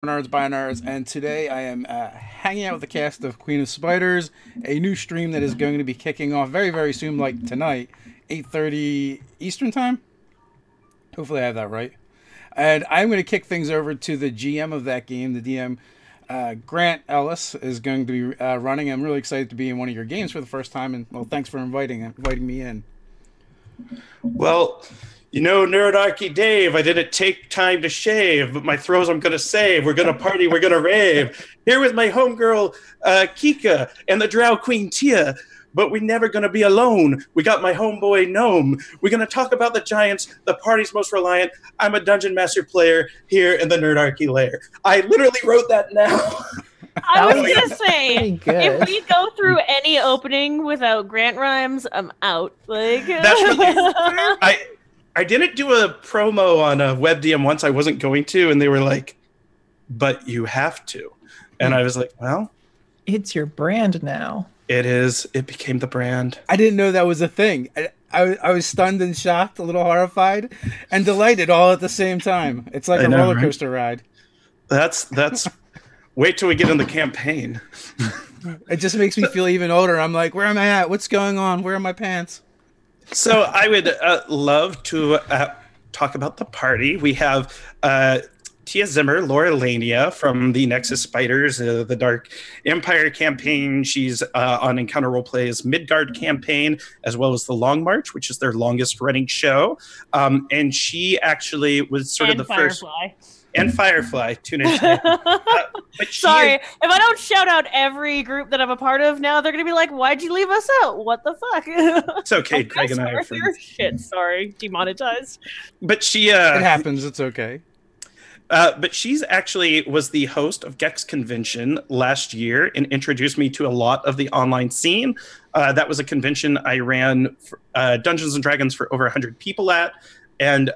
Nerds by Nerds, and today I am hanging out with the cast of Queen of Spiders, a new stream that is going to be kicking off very, very soon, like tonight, 8:30 Eastern Time. Hopefully I have that right. And I'm going to kick things over to the GM of that game, the DM, Grant Ellis, is going to be running. I'm really excited to be in one of your games for the first time, and well, thanks for inviting me in. Well, you know, Nerdarchy Dave, I didn't take time to shave, but my throws I'm going to save. We're going to party, we're going to rave. Here with my homegirl, Kikka, and the Drow Queen Tia. But we're never going to be alone. We got my homeboy Gnome. We're going to talk about the giants, the party's most reliant. I'm a Dungeon Master player here in the Nerdarchy lair. I literally wrote that now. I was going to say, if we go through any opening without Grant rhymes, I'm out. Like That's really... I didn't do a promo on a WebDM once. I wasn't going to, and they were like, but you have to. And I was like, well, it's your brand now. It is. It became the brand. I didn't know that was a thing. I was stunned and shocked, a little horrified, and delighted all at the same time. It's like a roller coaster ride. That's. Wait till we get in the campaign. It just makes me feel even older. I'm like, where am I at? What's going on? Where are my pants? So I would love to talk about the party. We have Tia Zimmer, Lauralania from the Nexus Spiders, the Dark Empire campaign. She's on Encounter Roleplay's Midgard campaign, as well as the Long March, which is their longest running show. And she actually was sort of the Firefly. first... And Firefly, tune in. Sorry, if I don't shout out every group that I'm a part of now, they're gonna be like, "Why'd you leave us out? What the fuck?" It's okay, Craig and I are friends. Shit, sorry, demonetized. But she, it happens. It's okay. But she's actually was the host of Gex Convention last year and introduced me to a lot of the online scene. That was a convention I ran for, Dungeons and Dragons for over 100 people at, and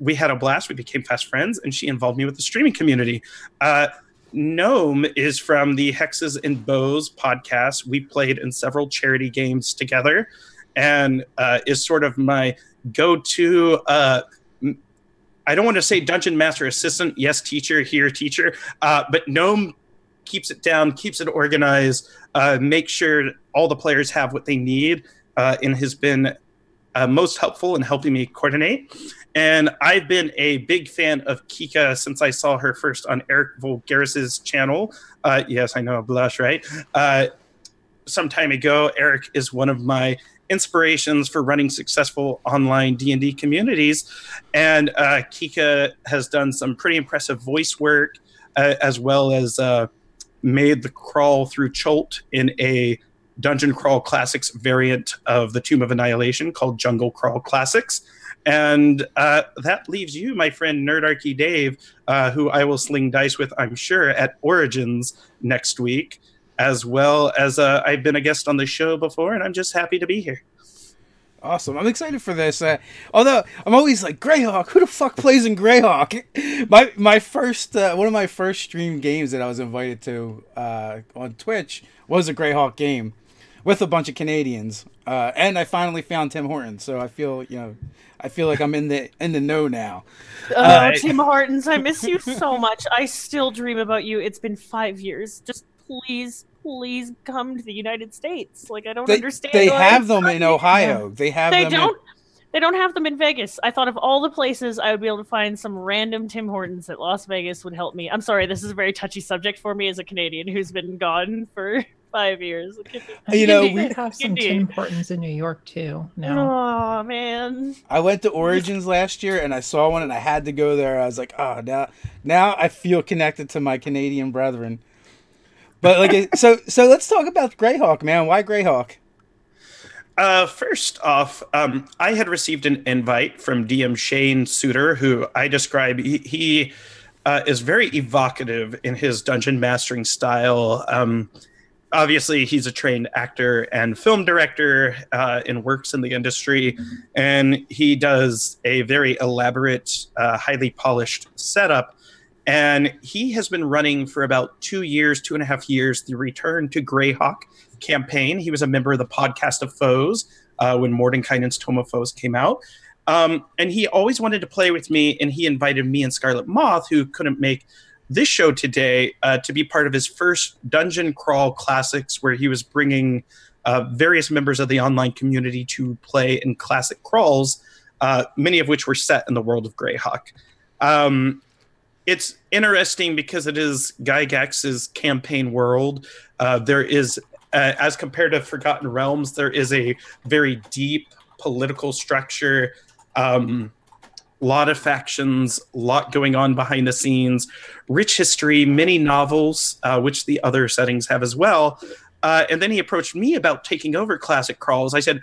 we had a blast. We became fast friends, and she involved me with the streaming community. Gnome is from the Hexes and Bows podcast. We played in several charity games together, and is sort of my go-to... I don't want to say Dungeon Master Assistant. Yes, teacher, here, teacher. But Gnome keeps it down, keeps it organized, makes sure all the players have what they need, and has been most helpful in helping me coordinate. And I've been a big fan of Kikka since I saw her first on Eric Vulgaris's channel. Yes, I know, blush, right? Some time ago, Eric is one of my inspirations for running successful online D&D communities. And Kikka has done some pretty impressive voice work, as well as made the crawl through Cholt in a Dungeon Crawl Classics variant of the Tomb of Annihilation called Jungle Crawl Classics. And that leaves you, my friend Nerdarchy Dave, who I will sling dice with, I'm sure, at Origins next week, as well as I've been a guest on the show before, and I'm just happy to be here. Awesome. I'm excited for this. Although I'm always like, Greyhawk, who the fuck plays in Greyhawk? My first one of my first stream games that I was invited to on Twitch was a Greyhawk game with a bunch of Canadians. And I finally found Tim Hortons, so I feel like I'm in the know now. Tim Hortons, I miss you so much. I still dream about you. It's been 5 years. Just please come to the United States. Like, I don't understand. They have them in Ohio. They don't have them in Vegas. I thought of all the places I would be able to find some random Tim Hortons at Las Vegas would help me. I'm sorry, this is a very touchy subject for me as a Canadian who's been gone for 5 years. You know, we have some Tim Hortons in New York too now. Oh man. I went to Origins last year and I saw one and I had to go there. I was like, oh, now I feel connected to my Canadian brethren. But like, so let's talk about Greyhawk, man. Why Greyhawk? First off, I had received an invite from DM Shane Suter, who I describe. He is very evocative in his dungeon mastering style. Obviously, he's a trained actor and film director and works in the industry. And he does a very elaborate, highly polished setup. And he has been running for about 2.5 years, the Return to Greyhawk campaign. He was a member of the Podcast of Foes when Mordenkainen's Tome of Foes came out. And he always wanted to play with me, and he invited me and Scarlet Moth, who couldn't make this show today to be part of his first Dungeon Crawl Classics, where he was bringing various members of the online community to play in classic crawls, many of which were set in the world of Greyhawk. It's interesting because it is Gygax's campaign world. There is, as compared to Forgotten Realms, there is a very deep political structure, lot of factions, a lot going on behind the scenes, rich history, many novels, which the other settings have as well. And then he approached me about taking over classic crawls. I said,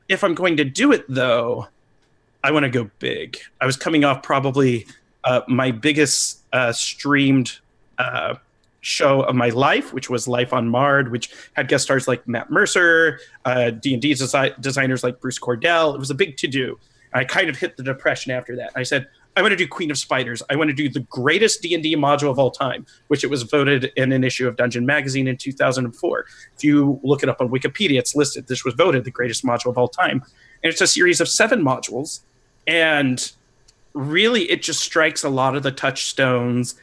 if I'm going to do it, though, I want to go big. I was coming off probably my biggest streamed show of my life, which was Life on Mard, which had guest stars like Matt Mercer, D&D designers like Bruce Cordell. It was a big to-do. I kind of hit the depression after that. I said, I want to do Queen of Spiders. I want to do the greatest D&D module of all time, which it was voted in an issue of Dungeon Magazine in 2004. If you look it up on Wikipedia, it's listed. This was voted the greatest module of all time. And it's a series of 7 modules. And really, it just strikes a lot of the touchstones.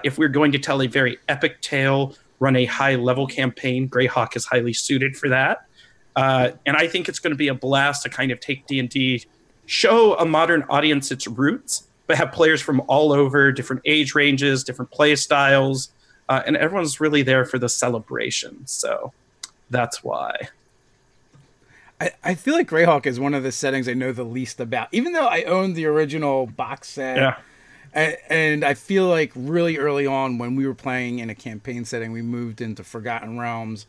If we're going to tell a very epic tale, run a high-level campaign, Greyhawk is highly suited for that. And I think it's going to be a blast to kind of take D&D, show a modern audience its roots, but have players from all over, different age ranges, different play styles, and everyone's really there for the celebration. So that's why. I feel like Greyhawk is one of the settings I know the least about, even though I owned the original box set. Yeah. And I feel like really early on when we were playing in a campaign setting, we moved into Forgotten Realms.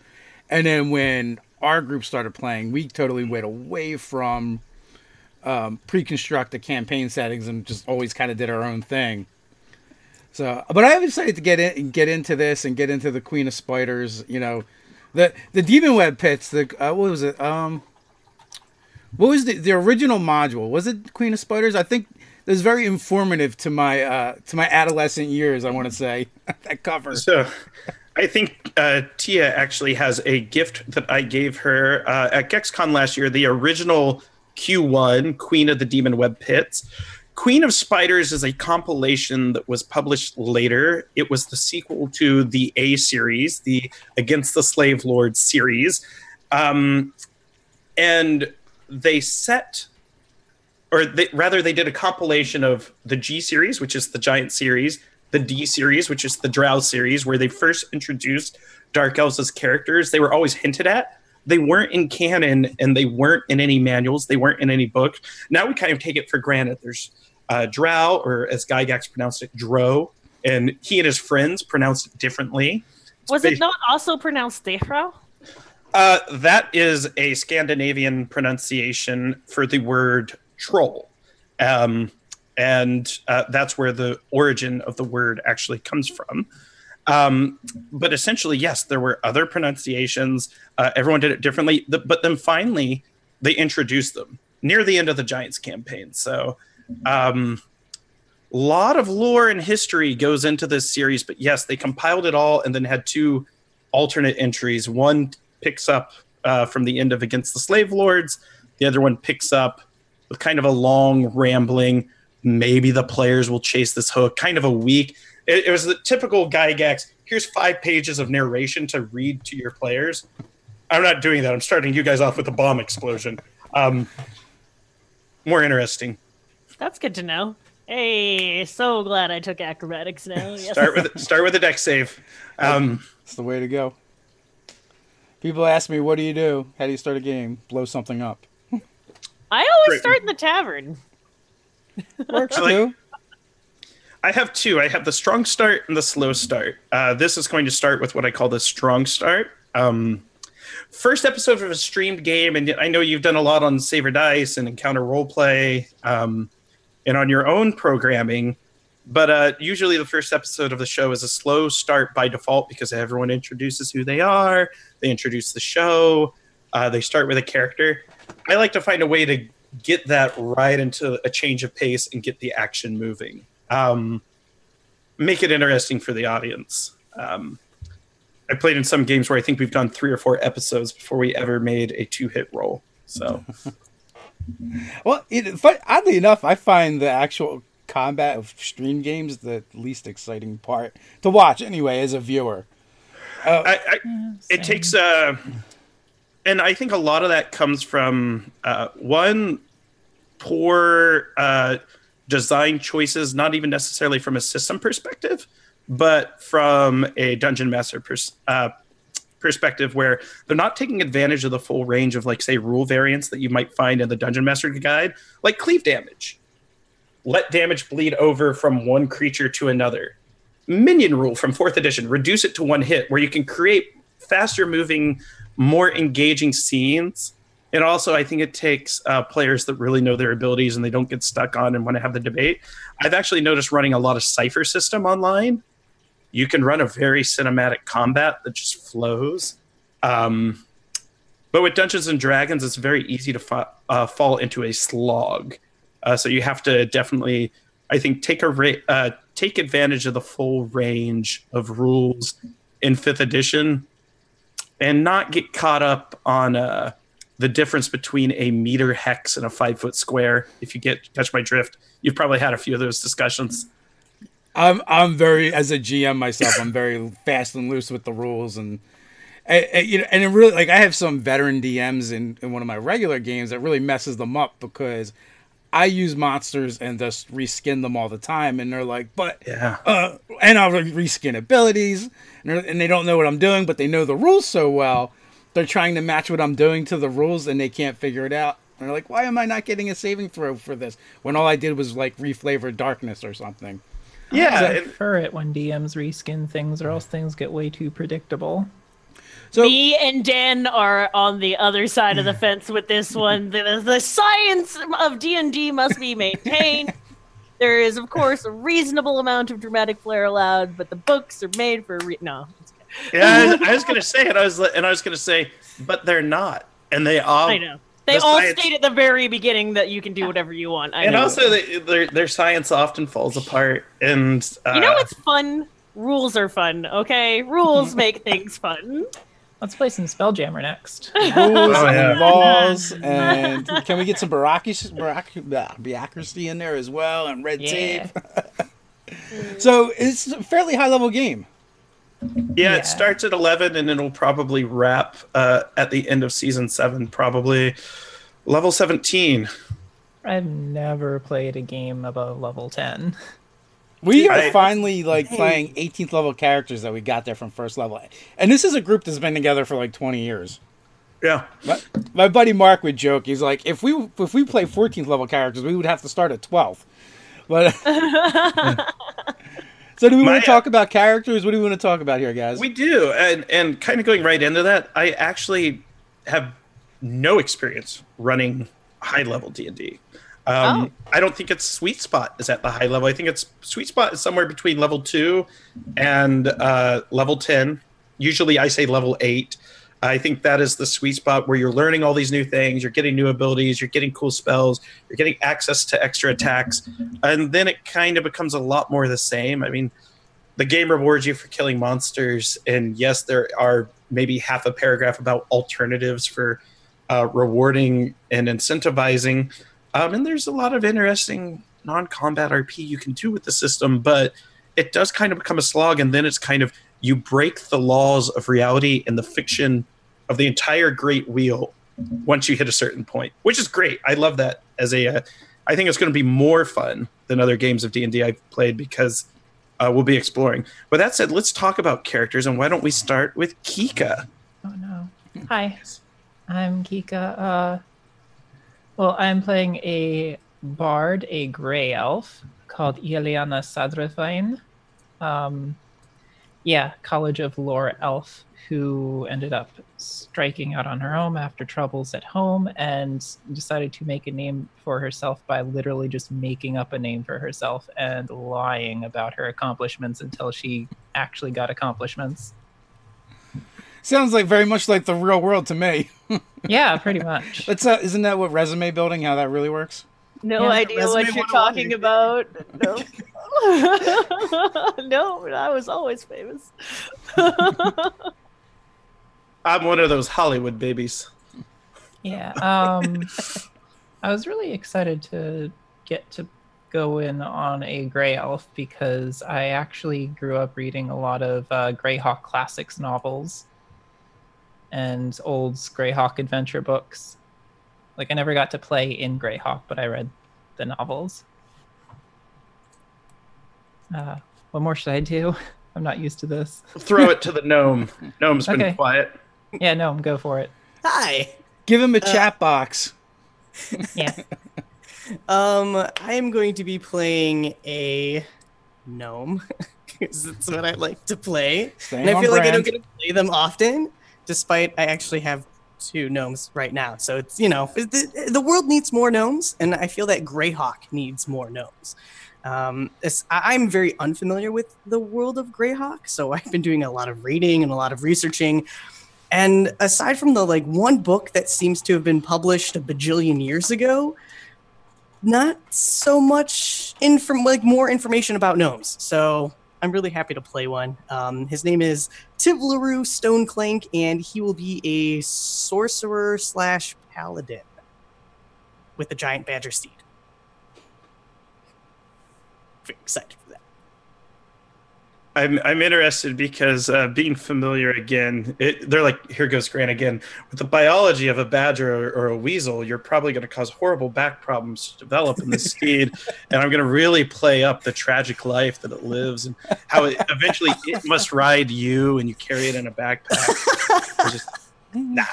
And then when our group started playing, we totally went away from pre-constructed campaign settings and just always kind of did our own thing. So, but I decided to get into this and get into the Queen of Spiders. You know, the Demon Web Pits. What was it? What was the original module? Was it Queen of Spiders? I think it was very informative to my adolescent years. I want to say that cover. So, I think Tia actually has a gift that I gave her at GexCon last year. The original Q1, Queen of the Demon Web Pits. Queen of Spiders is a compilation that was published later. It was the sequel to the A series, the Against the Slave Lord series. And they did a compilation of the G series, which is the Giant series, the D series, which is the Drow series, where they first introduced Dark Elves as characters. They were always hinted at. They weren't in canon, and they weren't in any manuals. They weren't in any book. Now we kind of take it for granted. There's Drow, or as Gygax pronounced it, Dro, and he and his friends pronounced it differently. Was it not also pronounced Dehro? That is a Scandinavian pronunciation for the word troll. And that's where the origin of the word actually comes from. But essentially, yes, there were other pronunciations. Everyone did it differently. But then finally, they introduced them near the end of the Giants campaign. So a lot of lore and history goes into this series. But yes, they compiled it all and then had 2 alternate entries. One picks up from the end of Against the Slave Lords. The other one picks up with kind of a long, rambling, maybe the players will chase this hook, kind of a weak. It was the typical Gygax, here's 5 pages of narration to read to your players. I'm not doing that. I'm starting you guys off with a bomb explosion. More interesting. That's good to know. Hey, so glad I took acrobatics now. Yes. Start with a deck save. That's the way to go. People ask me, what do you do? How do you start a game? Blow something up. I always start in the tavern. Works too. I have 2. I have the strong start and the slow start. This is going to start with what I call the strong start. First episode of a streamed game, and I know you've done a lot on Saber Dice and Encounter Roleplay and on your own programming, but usually the first episode of the show is a slow start by default because everyone introduces who they are, they introduce the show, they start with a character. I like to find a way to get that right into a change of pace and get the action moving. Make it interesting for the audience. I played in some games where I think we've done 3 or 4 episodes before we ever made a 2-hit roll. So, well, oddly enough, I find the actual combat of stream games the least exciting part to watch anyway as a viewer. It takes and I think a lot of that comes from one, poor design choices, not even necessarily from a system perspective, but from a dungeon master perspective, where they're not taking advantage of the full range of, like, say, rule variants that you might find in the Dungeon Master Guide, like cleave damage. Let damage bleed over from one creature to another. Minion rule from 4th edition, reduce it to 1 hit, where you can create faster moving, more engaging scenes. And also, I think it takes players that really know their abilities and they don't get stuck on and want to have the debate. I've actually noticed running a lot of Cypher system online. You can run a very cinematic combat that just flows. But with Dungeons and Dragons, it's very easy to fall into a slog. So you have to definitely, I think, take advantage of the full range of rules in 5th edition and not get caught up on the difference between a meter hex and a 5-foot square. If you catch my drift, you've probably had a few of those discussions. I'm very, as a GM myself, I'm very fast and loose with the rules, and you know, and it really, like, I have some veteran DMs in one of my regular games that really messes them up because I use monsters and just reskin them all the time, and they're like, but and I'll reskin abilities, and they don't know what I'm doing, but they know the rules so well, they're trying to match what I'm doing to the rules, and they can't figure it out. And they're like, why am I not getting a saving throw for this when all I did was, like, reflavor darkness or something? Yeah, I prefer it when DMs reskin things, or else things get way too predictable. So, me and Dan are on the other side of the fence with this one. The science of D&D must be maintained. There is, of course, a reasonable amount of dramatic flair allowed, but the books are made for no. Yeah, I was going to say it. I was going to say, but they're not, and they all. I know. They all state at the very beginning that you can do whatever you want. And also, their science often falls apart. And you know what's fun? Rules are fun, okay? Rules make things fun. Let's play some Spelljammer next. Rules and laws, and can we get some bureaucracy in there as well, and red tape? So it's a fairly high-level game. Yeah, it starts at 11, and it'll probably wrap at the end of Season 7, probably level 17. I've never played a game above level 10. We are finally, like, playing 18th level characters that we got there from first level. And this is a group that's been together for, like, 20 years. Yeah. My buddy Mark would joke. He's like, if we play 14th level characters, we would have to start at 12th. But... So do we want to talk about characters? What do we want to talk about here, guys? We do. And kind of going right into that, I actually have no experience running high-level D&D. I don't think its sweet spot is at the high level. I think its sweet spot is somewhere between level 2 and level 10. Usually I say level 8. I think that is the sweet spot where you're learning all these new things, you're getting new abilities, you're getting cool spells, you're getting access to extra attacks, and then it kind of becomes a lot more the same. I mean, the game rewards you for killing monsters, and yes, there are maybe half a paragraph about alternatives for rewarding and incentivizing, and there's a lot of interesting non-combat RP you can do with the system, but it does kind of become a slog, and then it's kind of, you break the laws of reality and the fiction of the entire Great Wheel once you hit a certain point, which is great. I love that as I think it's going to be more fun than other games of D&D I've played because we'll be exploring. With that said, let's talk about characters, and why don't we start with Kikka? Oh, no. Hi, I'm Kikka. Well, I'm playing a bard, a gray elf, called Ieliana Sadrefain. College of Lore elf who ended up striking out on her own after troubles at home and decided to make a name for herself by literally just making up a name for herself and lying about her accomplishments until she actually got accomplishments. Sounds like very much like the real world to me. Yeah, pretty much. Isn't that what resume building, how that really works? No idea what you're talking about. No. No, I was always famous. I'm one of those Hollywood babies. Yeah. I was really excited to get to go in on a Grey Elf because I actually grew up reading a lot of Greyhawk Classics novels and old Greyhawk adventure books. Like, I never got to play in Greyhawk, but I read the novels. What more should I do? I'm not used to this. Throw it to the gnome. Gnome's been Okay. quiet. Yeah, no, go for it. Hi. Give him a chat box. Yeah. I am going to be playing a gnome because that's what I like to play. Staying And I on feel like I brand. don't get to play them often, despite I actually have 2 gnomes right now. So it's, you know, the world needs more gnomes, and I feel that Greyhawk needs more gnomes. I'm very unfamiliar with the world of Greyhawk, so I've been doing a lot of reading and a lot of researching. And aside from the one book that seems to have been published a bajillion years ago, not so much more information about gnomes. So I'm really happy to play one. His name is Tivlaroo Stoneclank, and he will be a sorcerer / paladin with a giant badger steed. Very excited for that. I'm interested because being familiar again, they're like, here goes Grant again. With the biology of a badger or a weasel, you're probably going to cause horrible back problems to develop in the steed. And I'm going to really play up the tragic life that it lives and how eventually it must ride you and you carry it in a backpack. Nah.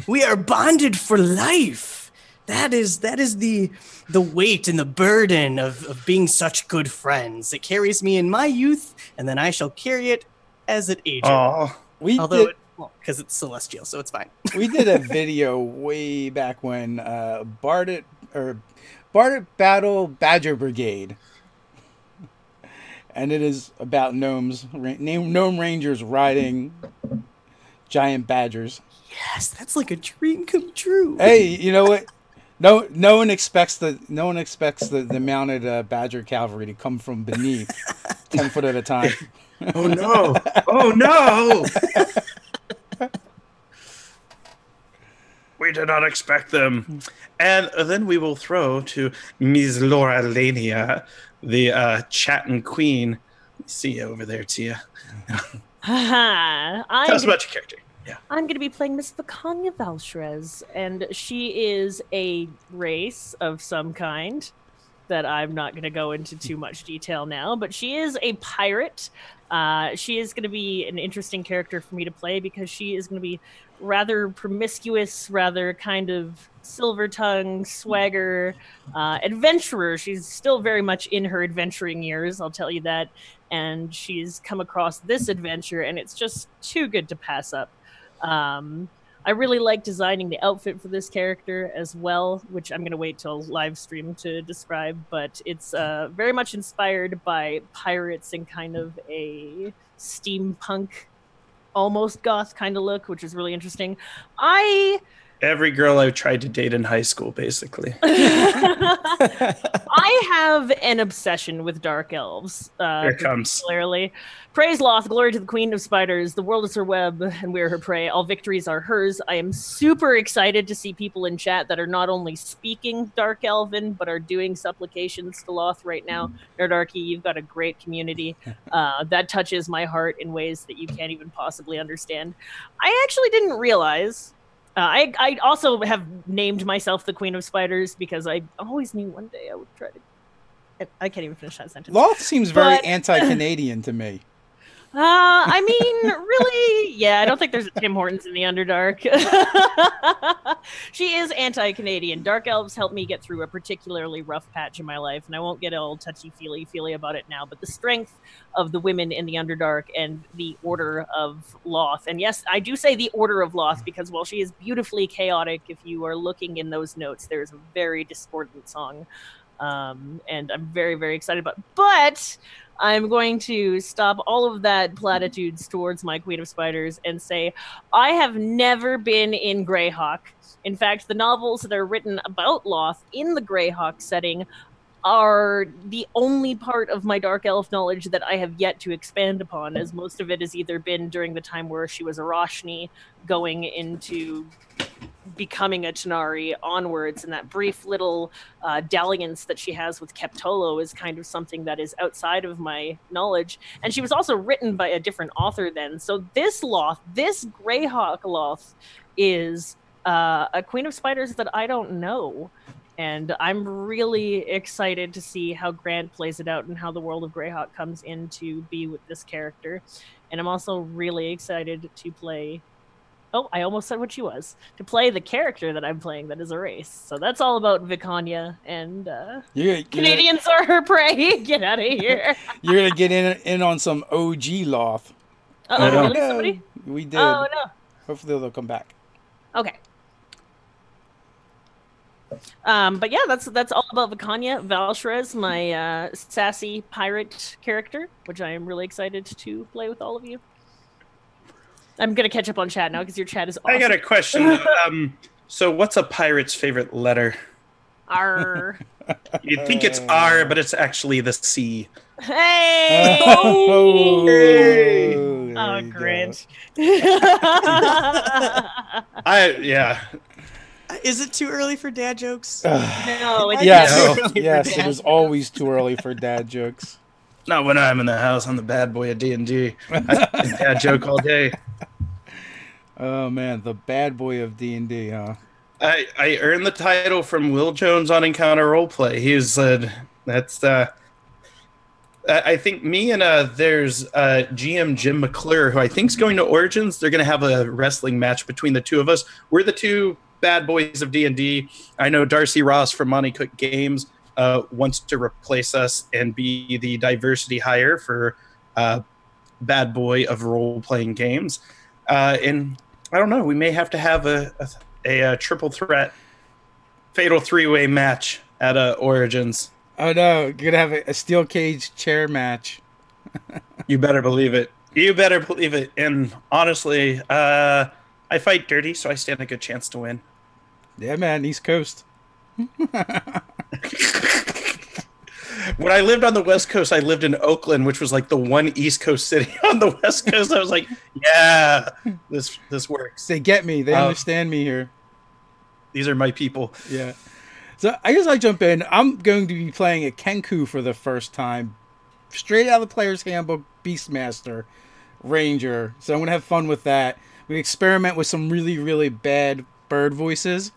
We are bonded for life. That is the weight and the burden of being such good friends. It carries me in my youth, and then I shall carry it as it ages. Oh, Because it's celestial, so it's fine. We did a video way back when Bardet Battle Badger Brigade, and it is about gnomes, gnome rangers riding giant badgers. Yes, that's like a dream come true. Hey, you know what? No one expects the mounted badger cavalry to come from beneath, 10 foot at a time. oh no! Oh no! We did not expect them. And then we will throw to Ms. Lauralania, the chatting queen. See you over there, Tia. Tell us about your character. Yeah. I'm going to be playing Miss Vakanya Valshrez, and she is a race of some kind that I'm not going to go into too much detail now, but she is a pirate. She is going to be an interesting character for me to play because she is going to be rather promiscuous, rather kind of silver tongue, swagger, adventurer. She's still very much in her adventuring years, I'll tell you that. And she's come across this adventure, and it's just too good to pass up. I really like designing the outfit for this character as well, which I'm going to wait till live stream to describe, but it's very much inspired by pirates and kind of a steampunk, almost goth kind of look, which is really interesting. Every girl I tried to date in high school, basically. I have an obsession with dark elves. Here it comes. Particularly. Praise Loth, glory to the queen of spiders. The world is her web, and we are her prey. All victories are hers. I am super excited to see people in chat that are not only speaking Dark Elven, but are doing supplications to Loth right now. Nerdarchy, you've got a great community. That touches my heart in ways that you can't even possibly understand. I actually didn't realize... I also have named myself the Queen of Spiders because I always knew one day I would try to... I can't even finish that sentence. Loth seems very anti-Canadian to me. I mean, really? Yeah, I don't think there's a Tim Hortons in the Underdark. She is anti-Canadian. Dark elves helped me get through a particularly rough patch in my life, and I won't get all touchy-feely about it now, but the strength of the women in the Underdark and the Order of Loth, and yes, I do say the Order of Loth, because while she is beautifully chaotic, if you are looking in those notes, there's a very discordant song, and I'm very, very excited about it. But... I'm going to stop all of that platitudes towards my Queen of Spiders and say I have never been in Greyhawk. In fact, the novels that are written about Loth in the Greyhawk setting are the only part of my Dark Elf knowledge that I have yet to expand upon, as most of it has either been during the time where she was a Roshni going into becoming a Tanari onwards, and that brief little dalliance that she has with Keptolo is kind of something that is outside of my knowledge. And she was also written by a different author then. So this Loth, this Greyhawk Loth, is a Queen of Spiders that I don't know. And I'm really excited to see how Grant plays it out and how the world of Greyhawk comes in to be with this character. And I'm also really excited to play... Oh, I almost said what she was. To play the character that I'm playing that is a race. So that's all about Vicania, and Canadians are her prey. Get out of here. You're going to get in on some OG Loth. Uh-oh, really? Somebody? We did. Oh, no. Hopefully they'll come back. Okay. But yeah, that's all about Vicania. Valshrez, my sassy pirate character, which I am really excited to play with all of you. I'm gonna catch up on chat now because your chat is awesome. I got a question. So what's a pirate's favorite letter? R. You'd think it's R, but it's actually the C. Hey! Oh, Grinch. Yeah. Is it too early for dad jokes? No, it's Yes, it is always too early for dad jokes. Not when I'm in the house. I'm the bad boy of D&D. I dad joke all day. Oh man, the bad boy of D&D, huh? I earned the title from Will Jones on Encounter Roleplay. He said that's I think me and there's GM Jim McClure, who I think is going to Origins. They're going to have a wrestling match between the two of us. We're the two bad boys of D&D. I know Darcy Ross from Monty Cook Games wants to replace us and be the diversity hire for bad boy of role-playing games. And I don't know, we may have to have a triple threat fatal three-way match at Origins. Oh no, you're gonna have a steel cage chair match. You better believe it. You better believe it. And honestly, I fight dirty, so I stand a good chance to win. Yeah, man, East Coast. When I lived on the West Coast, I lived in Oakland, which was like the one East Coast city on the West Coast. I was like, yeah, this works. They get me. They understand me here. These are my people. Yeah. So I guess I jump in. I'm going to be playing a Kenku for the first time. Straight out of the Player's Handbook, Beastmaster, Ranger. So I'm going to have fun with that. We experiment with some really, really bad bird voices.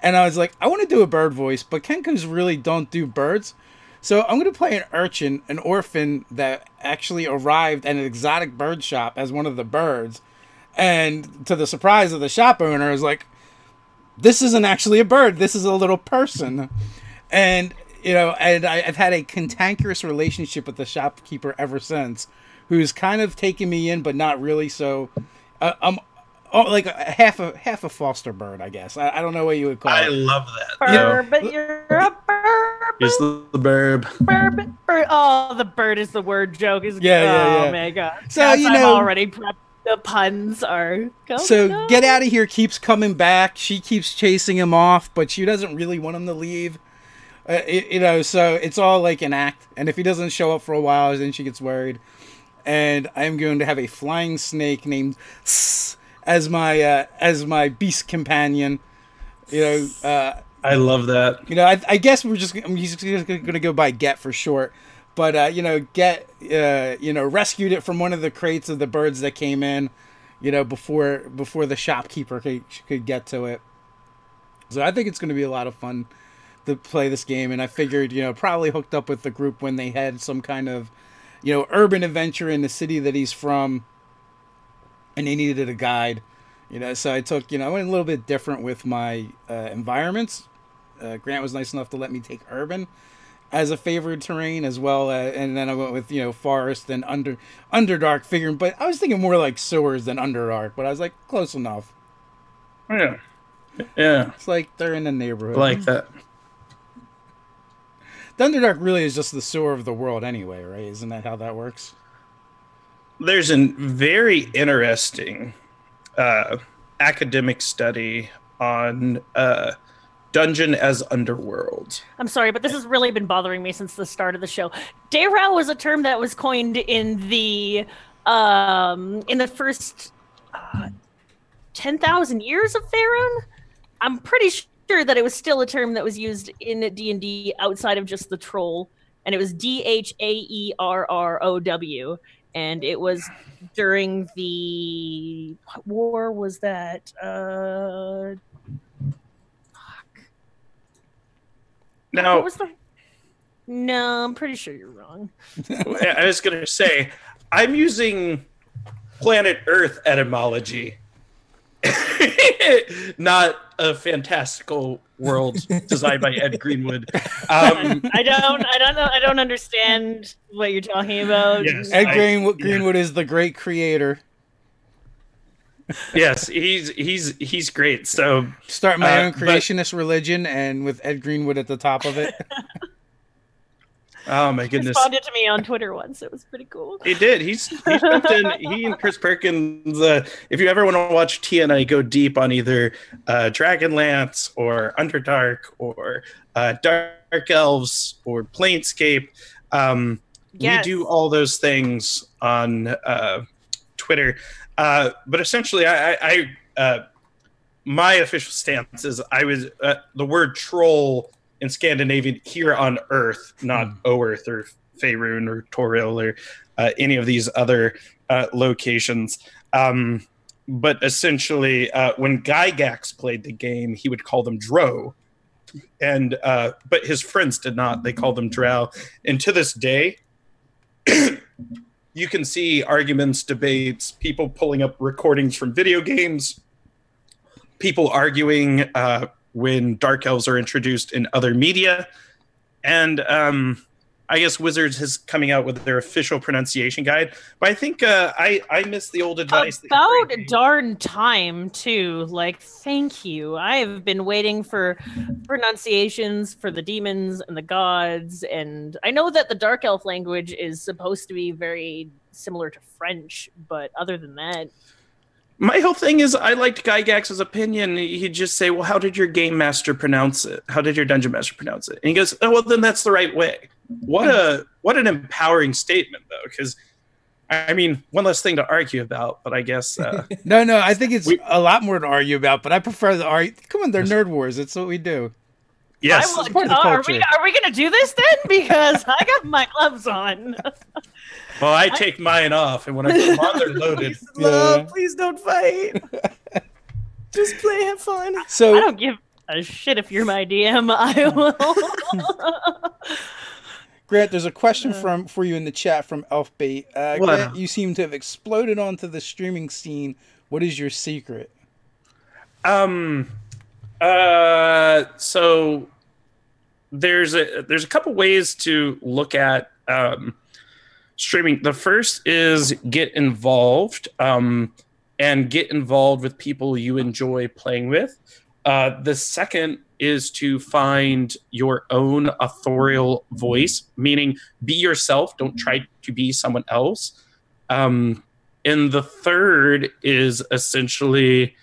And I was like, I want to do a bird voice, but Kenkus really don't do birds. So I'm going to play an urchin, an orphan that actually arrived at an exotic bird shop as one of the birds. And to the surprise of the shop owner, is like, this isn't actually a bird. This is a little person. And, you know, and I've had a cantankerous relationship with the shopkeeper ever since, who's kind of taken me in, but not really. So I'm like half a foster bird, I guess. I don't know what you would call it. I love that. Burb, but you're a burb. Here's the burb. Burb. Oh, the bird is the word joke. Yeah. Oh my god. So yes, you I'm know, already prepped. The puns are going so Get Out of Here keeps coming back. She keeps chasing him off, but she doesn't really want him to leave. You know, so it's all like an act. And if he doesn't show up for a while, then she gets worried. And I'm going to have a flying snake named as my beast companion. You know, I love that. You know, I guess I'm just going to go by Get for short. But, you know, Get, you know, rescued it from one of the crates of the birds that came in, you know, before the shopkeeper could get to it. So I think it's going to be a lot of fun to play this game. And I figured, you know, probably hooked up with the group when they had some kind of, you know, urban adventure in the city that he's from. And they needed a guide, you know. So I took, you know, I went a little bit different with my environments. Grant was nice enough to let me take urban as a favored terrain as well, and then I went with, you know, forest and Underdark figuring, but I was thinking more like sewers than Underdark, but I was like, close enough. Yeah. It's like they're in the neighborhood. I like that. The Underdark really is just the sewer of the world anyway, right? Isn't that how that works? There's a very interesting academic study on Dungeon as Underworld. I'm sorry, but this has really been bothering me since the start of the show. Dayrau was a term that was coined in the first 10,000 years of Faerun. I'm pretty sure that it was still a term that was used in D&D outside of just the troll, and it was Dheerrow, and it was during the what war was that? Now, what was the? No, I'm pretty sure you're wrong. I was going to say, I'm using planet Earth etymology, not a fantastical world designed by Ed Greenwood. I don't understand what you're talking about. Yes, Ed Greenwood is the great creator. Yes, he's great. So start my own creationist religion, and with Ed Greenwood at the top of it. Oh my goodness! He responded to me on Twitter once. It was pretty cool. He did. He jumped in. He and Chris Perkins. If you ever want to watch TNI go deep on either Dragonlance or Underdark or Dark Elves or Planescape, yes. We do all those things on Twitter. But essentially, I my official stance is I was the word troll in Scandinavian here on Earth, not Oerth or Faerun or Toril or any of these other locations. But essentially, when Gygax played the game, he would call them Drow. And but his friends did not. They called them Drow. And to this day, you can see arguments, debates, people pulling up recordings from video games, people arguing when Dark Elves are introduced in other media. And I guess Wizards is coming out with their official pronunciation guide. But I think I missed the old advice. About darn time, too. Like, thank you. I have been waiting for pronunciations for the demons and the gods. And I know that the Dark Elf language is supposed to be very similar to French. But other than that... My whole thing is I liked Gygax's opinion. He'd just say, well, how did your game master pronounce it? How did your dungeon master pronounce it? And he goes, oh, well, then that's the right way. What an empowering statement, though, because, I mean, one less thing to argue about, but I guess... No, I think it's a lot more to argue about, but I prefer the argue. Come on, they're Nerd Wars. It's what we do. Yes. It's part of the culture. Are we going to do this then? Because I got my gloves on. Well, I take mine off, and when I come on, they're loaded. Please don't fight. Just play, have fun. So I don't give a shit if you're my DM. I will. Grant, there's a question for you in the chat from Elfbait. Grant, you seem to have exploded onto the streaming scene. What is your secret? So there's a couple ways to look at streaming. The first is get involved, and get involved with people you enjoy playing with. The second is to find your own authorial voice, meaning be yourself. Don't try to be someone else. And the third is essentially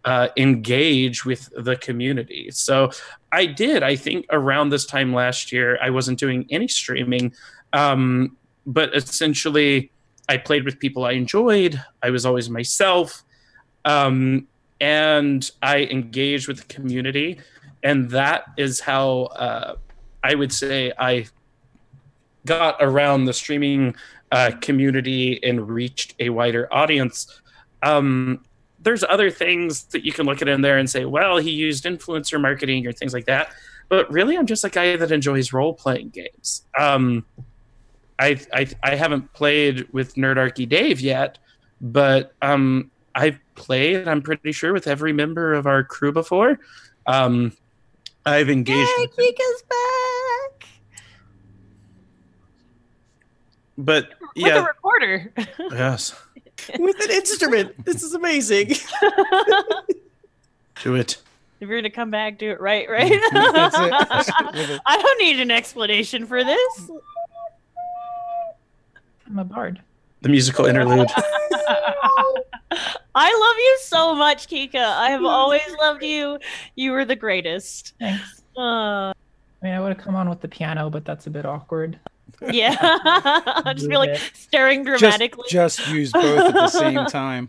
engage with the community. So I think around this time last year, I wasn't doing any streaming, but essentially I played with people I enjoyed. I was always myself, and I engaged with the community. And that is how I would say I got around the streaming community and reached a wider audience. There's other things that you can look at in there and say, well, he used influencer marketing or things like that. But really, I'm just a guy that enjoys role-playing games. I haven't played with Nerdarchy Dave yet, but I've played, I'm pretty sure, with every member of our crew before. I've engaged. Yay, Kikka's back! But with a recorder. Yes. With an instrument. This is amazing. Do it. If you're gonna come back, do it right? That's it. I don't need an explanation for this. I'm a bard. The musical interlude. I love you so much, Kikka. I have always loved you. You were the greatest. Thanks. I mean, I would have come on with the piano, but that's a bit awkward. Yeah. I'll just be like staring dramatically. Just use both at the same time.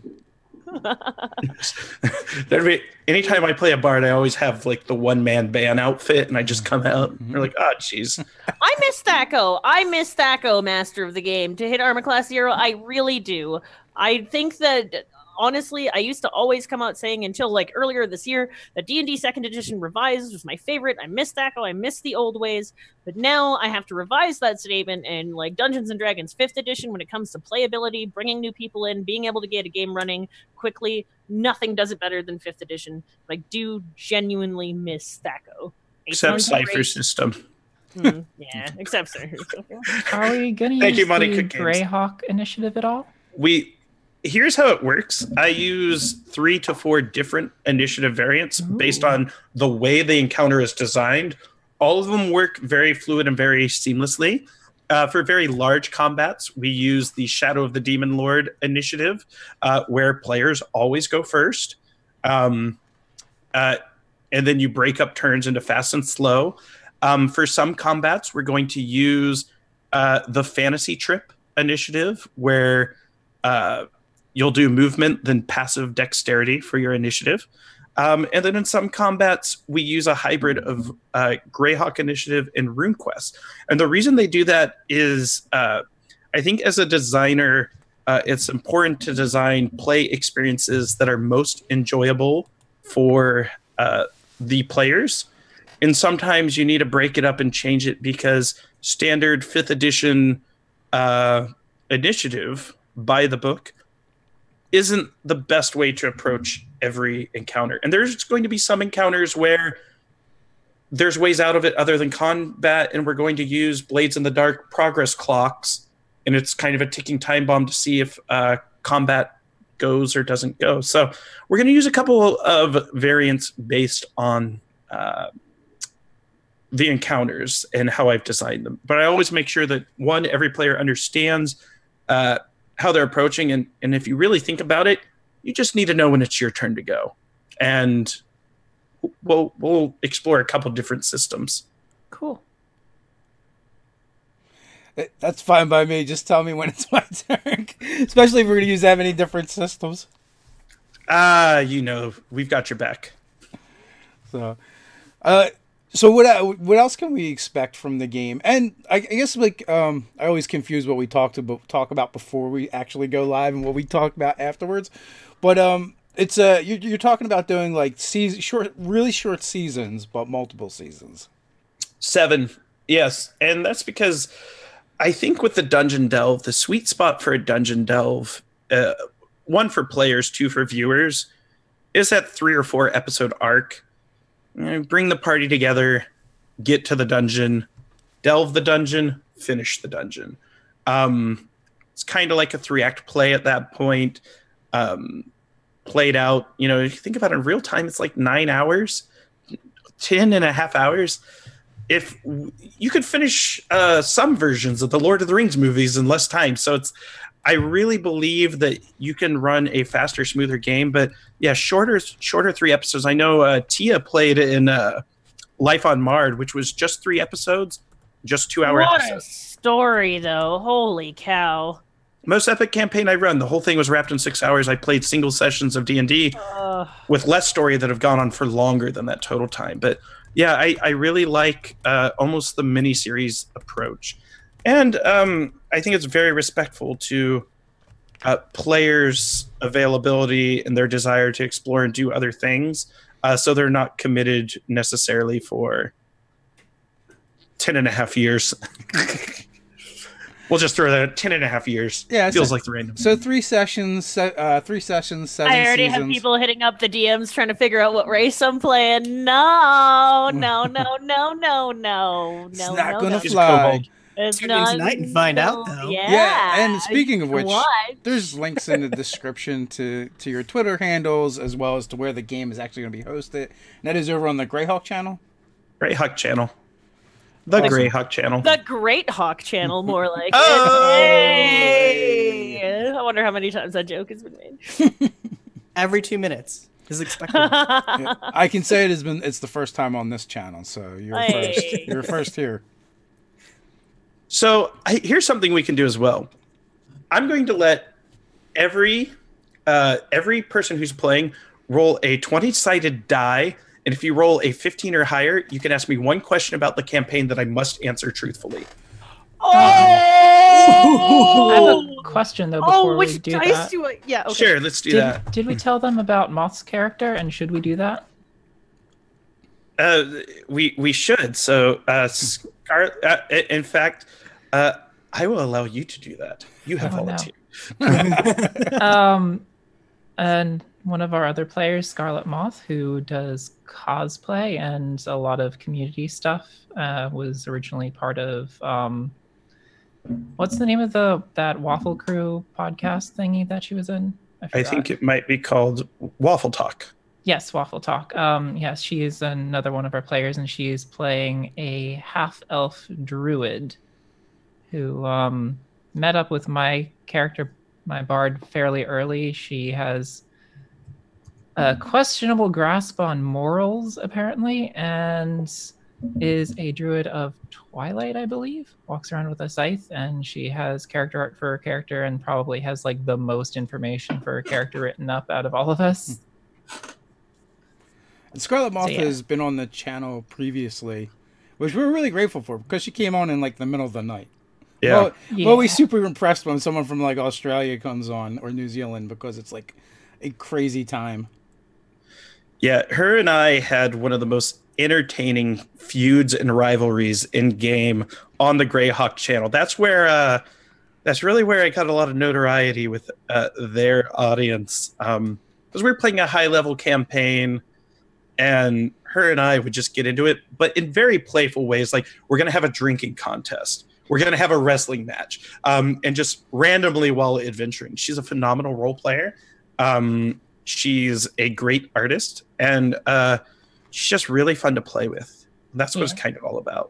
Anytime I play a bard, I always have like the one-man band outfit, and I just come out. They're like, oh, jeez. I miss Thaco. I miss Thaco, Master of the Game. To hit armor class 0, I really do. I think that, honestly, I used to always come out saying until like earlier this year that D&D 2nd Edition Revised was my favorite. I miss Thaco. I miss the old ways. But now I have to revise that statement, and like Dungeons & Dragons 5th Edition, when it comes to playability, bringing new people in, being able to get a game running quickly, nothing does it better than 5th Edition. But I do genuinely miss Thaco. Except Cypher System. Yeah, except Cypher System. Are we going to use the Greyhawk initiative at all? Here's how it works. I use 3 to 4 different initiative variants based on the way the encounter is designed. All of them work very fluid and very seamlessly. For very large combats, we use the Shadow of the Demon Lord initiative, where players always go first. And then you break up turns into fast and slow. For some combats, we're going to use the Fantasy Trip initiative, where you'll do movement, then passive dexterity for your initiative. And then in some combats, we use a hybrid of Greyhawk initiative and RuneQuest. And the reason they do that is, I think as a designer, it's important to design play experiences that are most enjoyable for the players. And sometimes you need to break it up and change it because standard 5th edition initiative by the book isn't the best way to approach every encounter. And there's going to be some encounters where there's ways out of it other than combat, and we're going to use Blades in the Dark progress clocks, and it's kind of a ticking time bomb to see if combat goes or doesn't go. So we're going to use a couple of variants based on the encounters and how I've designed them. But I always make sure that, one, every player understands how they're approaching, and if you really think about it, you just need to know when it's your turn to go. And we'll explore a couple different systems. Cool. That's fine by me. Just tell me when it's my turn. Especially if we're going to use that many different systems. We've got your back. So what else can we expect from the game? And I guess I always confuse what we talk about before we actually go live and what we talk about afterwards. But it's you're talking about doing like really short seasons, but multiple seasons. 7, yes, and that's because I think with the dungeon delve, the sweet spot for a dungeon delve, 1 for players, 2 for viewers, is that 3 or 4 episode arc. Bring the party together, get to the dungeon, delve the dungeon, finish the dungeon. It's kind of like a 3-act play at that point. Played out, if you think about it in real time, it's like 9 hours, 10 and a half hours. If you could finish some versions of the Lord of the Rings movies in less time. So I really believe that you can run a faster, smoother game, but yeah, shorter 3 episodes. I know Tia played in Life on Mars, which was just 3 episodes, just 2-hour episodes. What a story, though! Holy cow! Most epic campaign I run, the whole thing was wrapped in 6 hours. I played single sessions of D&D with less story that have gone on for longer than that total time. But yeah, I really like almost the miniseries approach. And I think it's very respectful to players' availability and their desire to explore and do other things. So they're not committed necessarily for 10 and a half years. We'll just throw that 10 and a half years. Yeah, feels like the random. So 3 sessions, 7 seasons. I already have people hitting up the DMs trying to figure out what race I'm playing. No. It's not gonna fly. It's Tune in tonight and find out, though. Yeah. And speaking of which, there's links in the description to your Twitter handles as well as to where the game is actually going to be hosted. And that is over on the Greyhawk channel. Greyhawk channel. The Greyhawk channel. The Greyhawk channel, more like. Oh! Hey! I wonder how many times that joke has been made. Every 2 minutes is expected. Yeah, I can say it's the first time on this channel, so you're first. You're first here. So here's something we can do as well. I'm going to let every every person who's playing roll a 20-sided die, and if you roll a 15 or higher, you can ask me one question about the campaign that I must answer truthfully. Oh! I have a question though before we which do dice that. do I? Yeah, okay. Sure, let's do that. Did we tell them about Moth's character, and should we do that? We should. So, in fact, I will allow you to do that. You have volunteered. No. And one of our other players, Scarlet Moth, who does cosplay and a lot of community stuff, was originally part of what's the name of that Waffle Crew podcast thingy that she was in? I think it might be called Waffle Talk. Yes, Waffle Talk. Yes, she is another one of our players, and she is playing a half-elf druid who met up with my character, my bard, fairly early. She has a questionable grasp on morals, apparently, and is a druid of Twilight, I believe. Walks around with a scythe, and she has character art for her character and probably has like the most information for her character written up out of all of us. And Scarlet Moth has been on the channel previously, which we're really grateful for because she came on in like the middle of the night. Yeah. Well, we're super impressed when someone from like Australia comes on or New Zealand because it's like a crazy time. Yeah, her and I had one of the most entertaining feuds and rivalries in game on the Greyhawk channel. That's where that's really where I got a lot of notoriety with their audience, because we were playing a high level campaign, and her and I would just get into it, but in very playful ways. Like, we're gonna have a drinking contest, we're gonna have a wrestling match, and just randomly while adventuring. She's a phenomenal role player. She's a great artist, and she's just really fun to play with. And that's what it's kind of all about.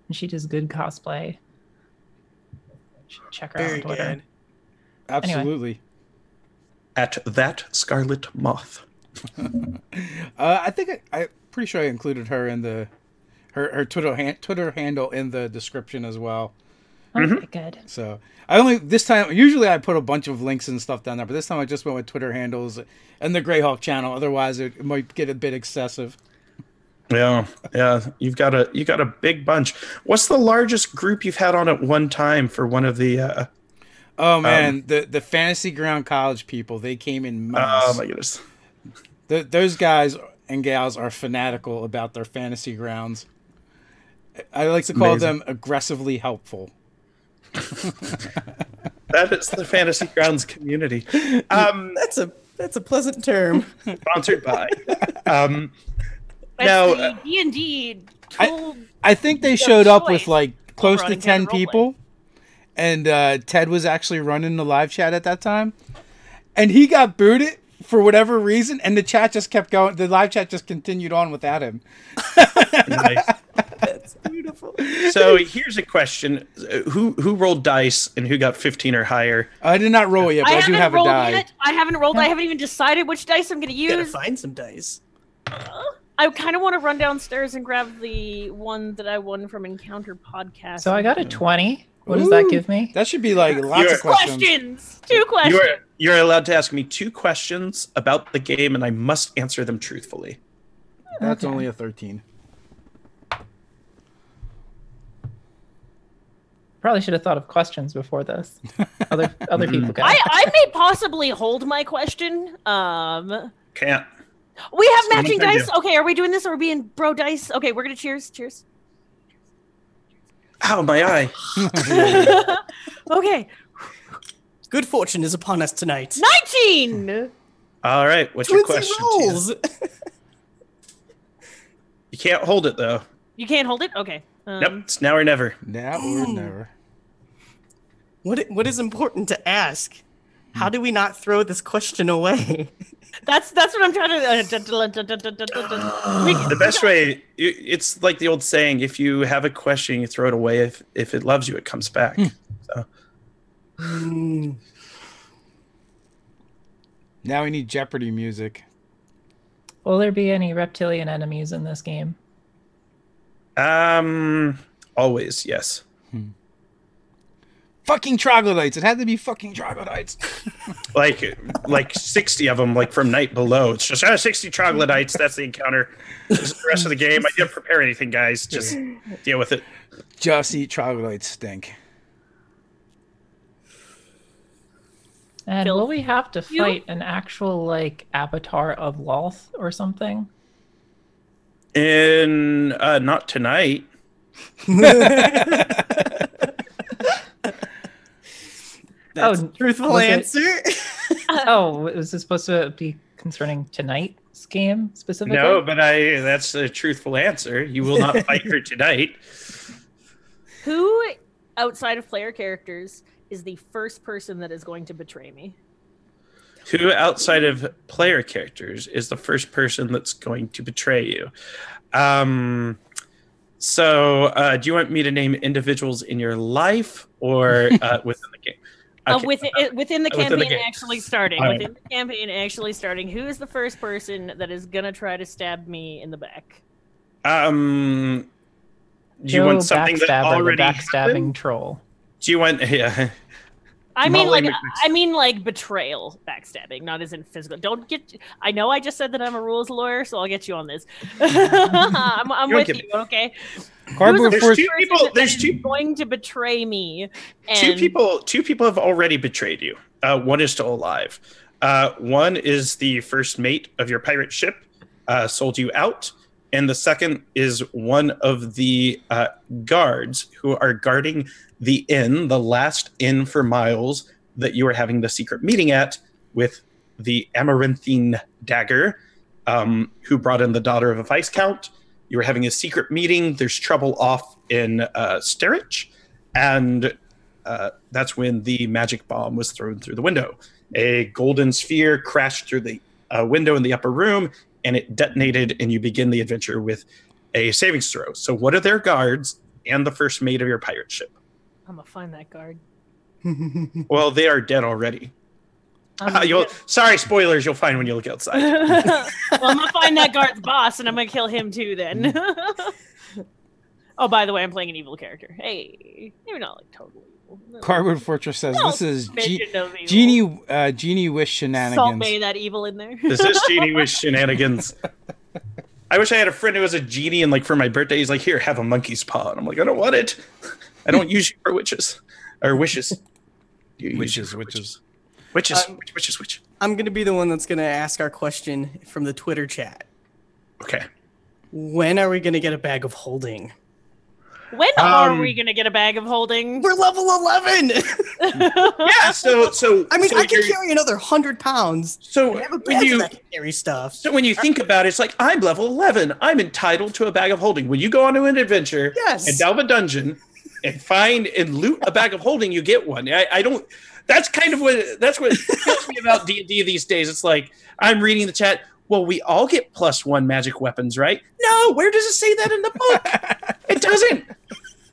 And she does good cosplay. Check her out on Twitter. Good. Absolutely. At that Scarlet Moth. I think I'm pretty sure I included her in her Twitter handle in the description as well. Okay, good. So usually I put a bunch of links and stuff down there, but this time I just went with Twitter handles and the Greyhawk channel. Otherwise, it might get a bit excessive. Yeah. You got a big bunch. What's the largest group you've had on at one time for one of the? Oh man, the Fantasy Ground College people, they came in mass. Oh my goodness. Those guys and gals are fanatical about their fantasy grounds. I like to call them aggressively helpful. That is the Fantasy Grounds community. That's a pleasant term. Sponsored by. Now, D&D told I think they showed up with choice like close to running 10 roleplay. people, and Ted was actually running the live chat at that time, and he got booted for whatever reason, and the chat just kept going. The live chat just continued on without him. Nice. That's beautiful. So here's a question: Who rolled dice and who got 15 or higher? I did not roll yet, but I do haven't have a rolled die. yet. I haven't rolled. I haven't even decided which dice I'm going to Gotta use. find some dice. I kind of want to run downstairs and grab the one that I won from Encounter Podcast. So I got a 20. What does that Ooh, give me? That should be like lots of questions. Two questions. You're allowed to ask me 2 questions about the game, and I must answer them truthfully. That's only a 13. Probably should have thought of questions before this. Other people got. I may possibly hold my question. Can't. We have Someone matching can dice. do. Okay, are we doing this? Or are we being bro dice? Okay, we're gonna cheers. Cheers. Ow, my eye. Okay, Good fortune is upon us tonight. 19. All right, what's your Twinsy question? rolls. You can't hold it though. You can't hold it. Okay. Nope, it's now or never. Now or never. What is important to ask? How do we not throw this question away? That's what I'm trying to. The best way, it's like the old saying: if you have a question, you throw it away. If it loves you, it comes back. So. Now we need Jeopardy music. Will there be any reptilian enemies in this game? Always, yes. fucking troglodytes. It had to be fucking troglodytes. like 60 of them, like from Night Below. It's just 60 troglodytes. That's the encounter. This is the rest of the game. I didn't prepare anything, guys. Just deal with it. Just eat troglodytes stink. And will we have to fight an actual like avatar of Loth or something? In not tonight. That's a truthful answer. Was this supposed to be concerning tonight's game specifically? No, but that's a truthful answer. You will not fight her tonight. Who, outside of player characters, is the first person that is going to betray me? Who, outside of player characters, is the first person that's going to betray you? So, do you want me to name individuals in your life or within the game? Okay. Within the campaign game. actually starting. All right. Within the campaign actually starting, who is the first person that is gonna try to stab me in the back? Do you want something that already the backstabbing happened? Troll. Do you want? Yeah. I mean, Molly like betrayal, backstabbing, not as in physical. Don't get. I know I just said that I'm a rules lawyer, so I'll get you on this. I'm with you, okay? Cardboard There's two people. There's two going to betray me. Two people have already betrayed you. One is still alive. One is the first mate of your pirate ship, sold you out, and the second is one of the guards who are guarding the inn, the last inn for Miles that you were having the secret meeting at with the Amaranthine Dagger, who brought in the daughter of a Viscount. You were having a secret meeting. There's trouble off in Sterich, and that's when the magic bomb was thrown through the window. A golden sphere crashed through the window in the upper room, and it detonated, and you begin the adventure with a savings throw. So what are their guards and the first mate of your pirate ship? I'm gonna find that guard. Well, they are dead already. Sorry, spoilers. You'll find when you look outside. Well, I'm gonna find that guard's boss, and I'm gonna kill him too. Then. Oh, by the way, I'm playing an evil character. Hey, maybe not like totally evil. No. Cardboard Fortress says this is Genie Genie Wish shenanigans. Salt Bay that evil in there. This is Genie Wish shenanigans. I wish I had a friend who was a genie, and like for my birthday, he's like, "Here, have a monkey's paw." And I'm like, "I don't want it. I don't use you for witches or wishes." Witches. Witches. I'm gonna be the one that's gonna ask our question from the Twitter chat. Okay. When are we gonna get a bag of holding? When are we gonna get a bag of holding? We're level 11. Yeah. So I mean, so I can you're- carry another 100 pounds. So I have a when bag you that can carry stuff. so when you think about it, it's like I'm level 11. I'm entitled to a bag of holding. When you go onto an adventure Yes. and delve a dungeon and find and loot a bag of holding, you get one. I don't. That's kind of what kills me about D&D these days. It's like I'm reading the chat. Well, we all get +1 magic weapons, right? No, where does it say that in the book? It doesn't.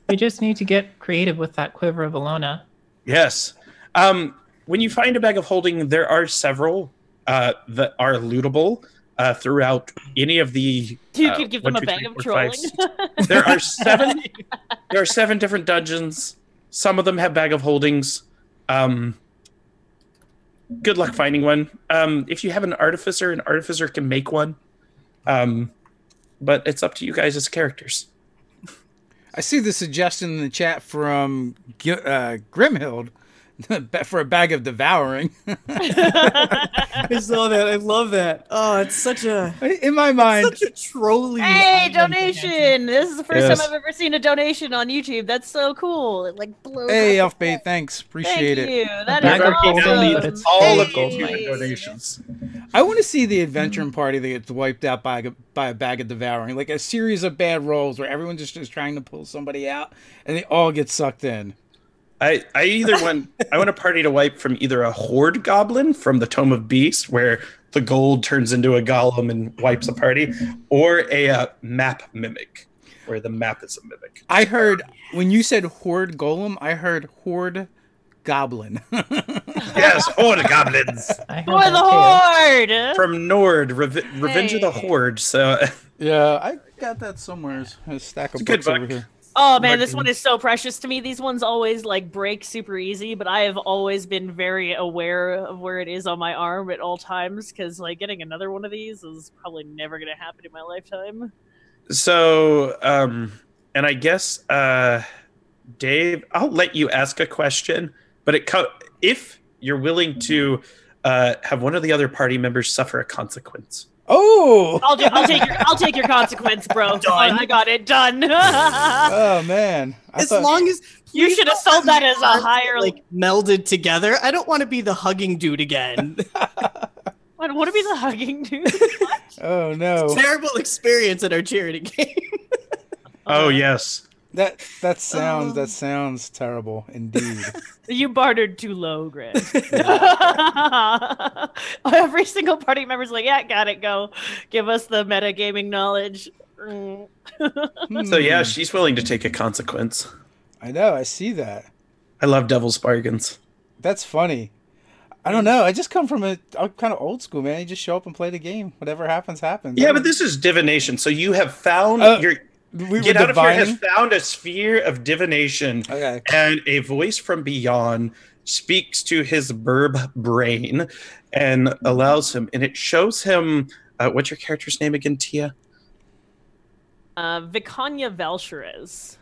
We just need to get creative with that Quiver of Alona. Yes. When you find a bag of holding, there are several that are lootable throughout any of the. You could give them 1, a 2, bag 3, of 4, trolling. 5, there are 7. There are 7 different dungeons. Some of them have bag of holdings. Good luck finding one. If you have an artificer can make one. But it's up to you guys as characters. I see the suggestion in the chat from Grimhild for a bag of devouring. I saw that. I love that. Oh, it's such a In my mind, such a trolly. Hey, item. donation! This is the first Yes. time I've ever seen a donation on YouTube. That's so cool. It like blows. hey, up. Elfbait, thanks. Appreciate Thank it. you. That Bag is of awesome. holding, but it's All of Hey. those donations. I want to see the adventuring party that gets wiped out by a bag of devouring. Like a series of bad rolls where everyone just is trying to pull somebody out and they all get sucked in. I want a party to wipe from either a horde goblin from the Tome of Beasts, where the gold turns into a golem and wipes a party, or a map mimic, where the map is a mimic. I heard, when you said horde golem, I heard horde goblin. Yes, horde goblins I heard For that the too. horde! from Nord, Revenge of the Hey. Horde. So Yeah, I got that somewhere. A stack of It's a good books over book. here. Oh man, this one is so precious to me. These ones always like break super easy, but I have always been very aware of where it is on my arm at all times because like getting another one of these is probably never going to happen in my lifetime. So, and I guess, Dave, I'll let you ask a question, but if you're willing to have one of the other party members suffer a consequence. Oh, I'll take your consequence, bro. Done. I got it done. Oh man! As long as you should have sold that as a higher like melded together. I don't want to be the hugging dude again. I want to be the hugging dude. Oh no! Terrible experience at our charity game. Oh yes. That sounds terrible indeed. You bartered too low, Grant. Every single party member's like, yeah, got it, go. Give us the metagaming knowledge. So yeah, she's willing to take a consequence. I know, I see that. I love devil's bargains. That's funny. I don't know. I just come from I'm kind of old school, man. You just show up and play the game. Whatever happens, happens. Yeah, but this is divination. So you have found Get out of here has found a sphere of divination, and a voice from beyond speaks to his burb brain and allows him, and it shows him, what's your character's name again, Tia? Vicania Valcherez.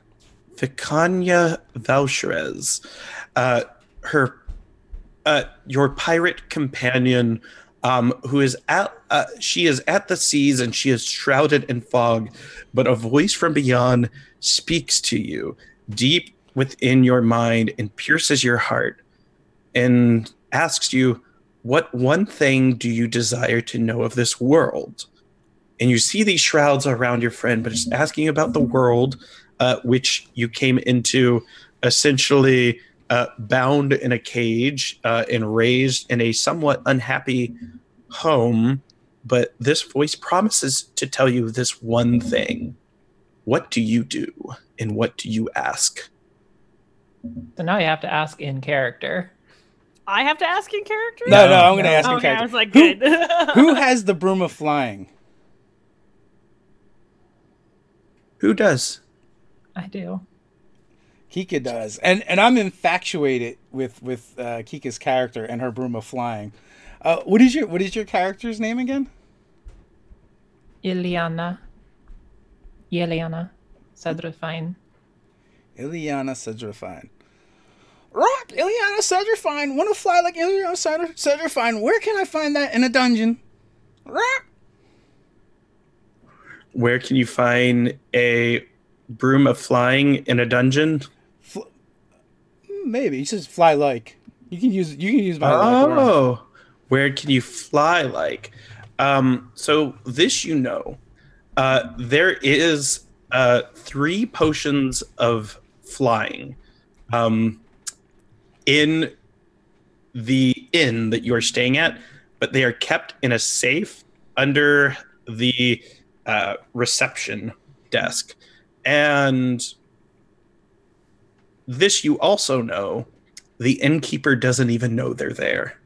Vicania Valcherez. Your pirate companion, who is she is at the seas and she is shrouded in fog, but a voice from beyond speaks to you deep within your mind and pierces your heart and asks you, what one thing do you desire to know of this world? And you see these shrouds around your friend, but it's asking about the world which you came into essentially bound in a cage and raised in a somewhat unhappy home, but this voice promises to tell you this one thing. What do you do, and what do you ask? So now you have to ask in character. I have to ask in character? No, I'm going to ask in character. I was like, good. Who has the broom of flying? Who does? I do. Kikka does, and I'm infatuated with Kikka's character and her broom of flying. What is your character's name again? Iliana Sedrifine. Iliana Sedrifine. Rock, Iliana Sedrifine. Want to fly like Iliana Sedrifine? Where can I find that in a dungeon? Rock. Where can you find a broom of flying in a dungeon? Maybe he says fly like. You can use my. Oh, where can you fly like? So this there is 3 potions of flying in the inn that you are staying at, but they are kept in a safe under the reception desk. And this you also know, the innkeeper doesn't even know they're there.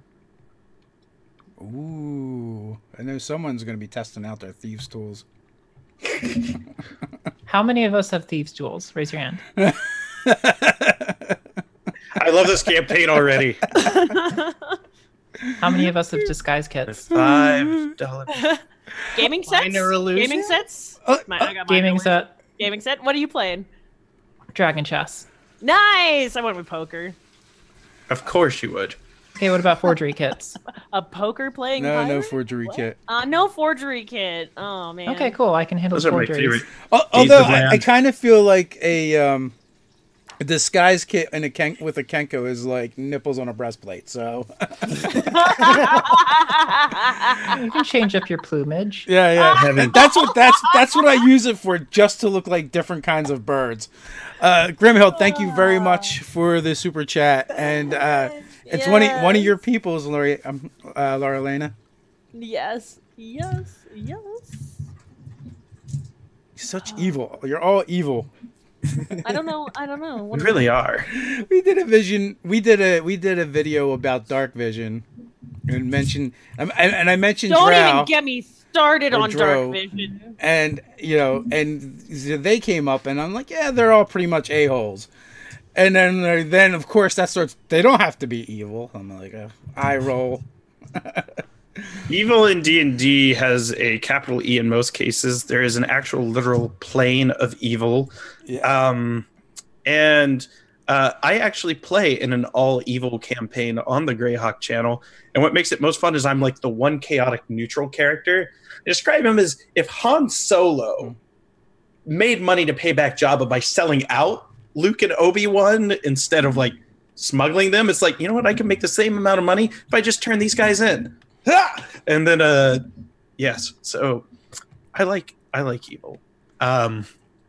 Ooh, I know someone's going to be testing out their thieves' tools. How many of us have thieves' tools? Raise your hand. I love this campaign already. How many of us have disguise kits? $5. Gaming sets? Gaming sets? Gaming set. Gaming set? What are you playing? Dragon chess. Nice! I went with poker. Of course you would. Okay, what about forgery kits? A poker playing No, pirate? no forgery kit. No forgery kit. Oh, man. Okay, cool. I can handle Those are my forgeries. favorite. Although I kind of feel like a disguise kit and with a Kenko is like nipples on a breastplate, so... You can change up your plumage. Yeah. That's what I use it for, just to look like different kinds of birds. Grimhill, thank you very much for the super chat, and it's one of your people's, Lauralania. Yes. Such evil. You're all evil. I don't know. We really are. We did a video about dark vision, and mentioned, and I mentioned Don't Drow, even get me started or on Dro, Dark Vision. and and they came up, and I'm like, yeah, they're all pretty much a-holes. And then of course that starts. They don't have to be evil. I'm like, eye roll. Evil in D&D has a capital E in most cases. There is an actual literal plane of evil. Yeah. And I actually play in an all-evil campaign on the Greyhawk channel. And what makes it most fun is I'm like the one chaotic neutral character. I describe him as if Han Solo made money to pay back Jabba by selling out Luke and Obi-Wan instead of like smuggling them. It's like, you know what? I can make the same amount of money if I just turn these guys in. And then yes, so I like evil.